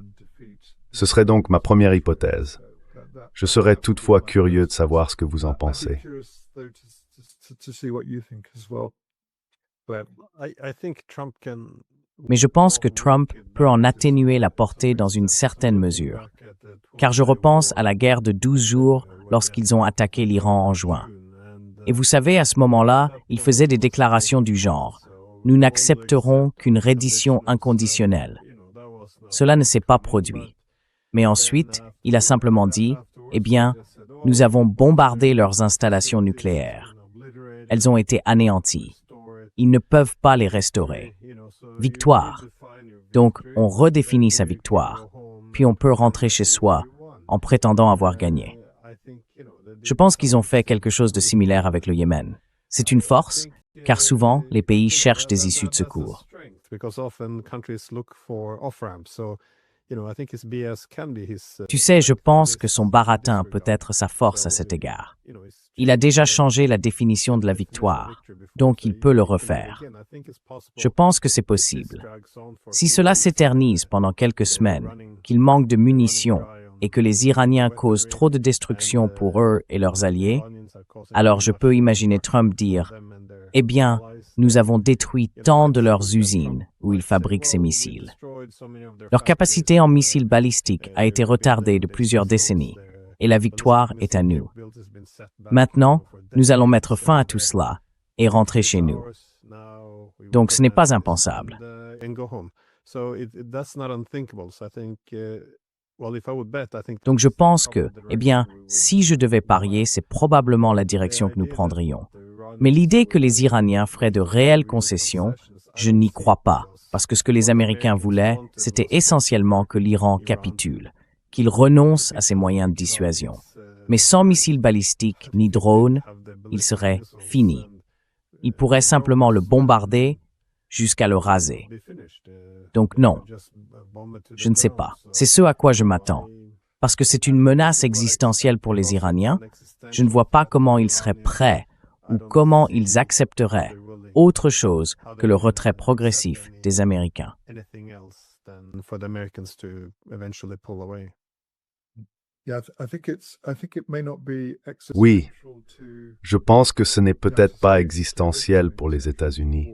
Ce serait donc ma première hypothèse. Je serais toutefois curieux de savoir ce que vous en pensez. Mais je pense que Trump peut en atténuer la portée dans une certaine mesure. Car je repense à la guerre de 12 jours lorsqu'ils ont attaqué l'Iran en juin. Et vous savez, à ce moment-là, il faisait des déclarations du genre « Nous n'accepterons qu'une reddition inconditionnelle ». Cela ne s'est pas produit. Mais ensuite, il a simplement dit « Nous avons bombardé leurs installations nucléaires. Elles ont été anéanties. Ils ne peuvent pas les restaurer. Victoire. Donc, on redéfinit sa victoire, puis on peut rentrer chez soi en prétendant avoir gagné. Je pense qu'ils ont fait quelque chose de similaire avec le Yémen. C'est une force, car souvent, les pays cherchent des issues de secours. Tu sais, je pense que son baratin peut être sa force à cet égard. Il a déjà changé la définition de la victoire, donc il peut le refaire. Je pense que c'est possible. Si cela s'éternise pendant quelques semaines, qu'il manque de munitions et que les Iraniens causent trop de destruction pour eux et leurs alliés, alors je peux imaginer Trump dire « nous avons détruit tant de leurs usines où ils fabriquent ces missiles. Leur capacité en missiles balistiques a été retardée de plusieurs décennies et la victoire est à nous. Maintenant, nous allons mettre fin à tout cela et rentrer chez nous. » Donc ce n'est pas impensable. Donc je pense que, si je devais parier, c'est probablement la direction que nous prendrions. Mais l'idée que les Iraniens feraient de réelles concessions, je n'y crois pas, parce que ce que les Américains voulaient, c'était essentiellement que l'Iran capitule, qu'il renonce à ses moyens de dissuasion. Mais sans missiles balistiques ni drones, il serait fini. Il pourrait simplement le bombarder jusqu'à le raser. Donc non, je ne sais pas. C'est ce à quoi je m'attends. Parce que c'est une menace existentielle pour les Iraniens, je ne vois pas comment ils seraient prêts ou comment ils accepteraient autre chose que le retrait progressif des Américains. Oui, je pense que ce n'est peut-être pas existentiel pour les États-Unis.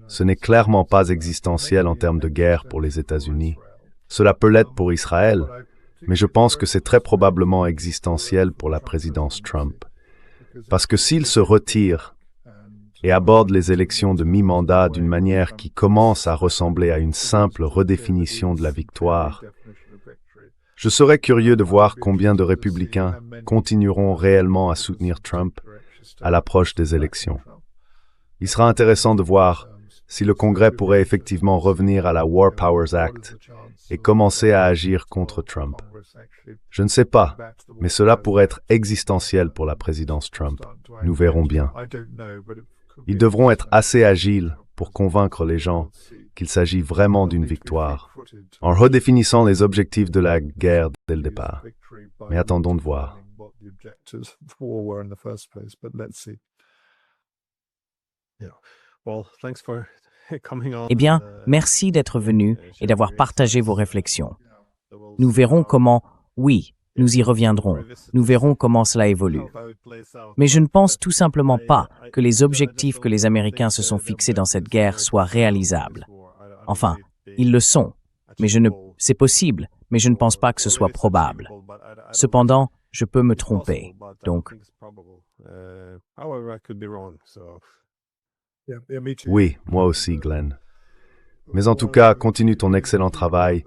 Ce n'est clairement pas existentiel en termes de guerre pour les États-Unis. Cela peut l'être pour Israël, mais je pense que c'est très probablement existentiel pour la présidence Trump. Parce que s'il se retire et aborde les élections de mi-mandat d'une manière qui commence à ressembler à une simple redéfinition de la victoire, je serais curieux de voir combien de républicains continueront réellement à soutenir Trump à l'approche des élections. Il sera intéressant de voir si le Congrès pourrait effectivement revenir à la War Powers Act et commencer à agir contre Trump. Je ne sais pas, mais cela pourrait être existentiel pour la présidence Trump. Nous verrons bien. Ils devront être assez agiles pour convaincre les gens qu'il s'agit vraiment d'une victoire, en redéfinissant les objectifs de la guerre dès le départ. Mais attendons de voir. Merci d'être venu et d'avoir partagé vos réflexions. Nous verrons comment, oui, nous y reviendrons. Nous verrons comment cela évolue. Mais je ne pense tout simplement pas que les objectifs que les Américains se sont fixés dans cette guerre soient réalisables. Enfin, ils le sont, mais c'est possible, mais je ne pense pas que ce soit probable. Cependant, je peux me tromper. Donc, oui, moi aussi, Glenn. Mais en tout cas, continue ton excellent travail.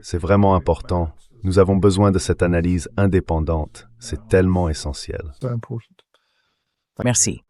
C'est vraiment important. Nous avons besoin de cette analyse indépendante. C'est tellement essentiel. merci.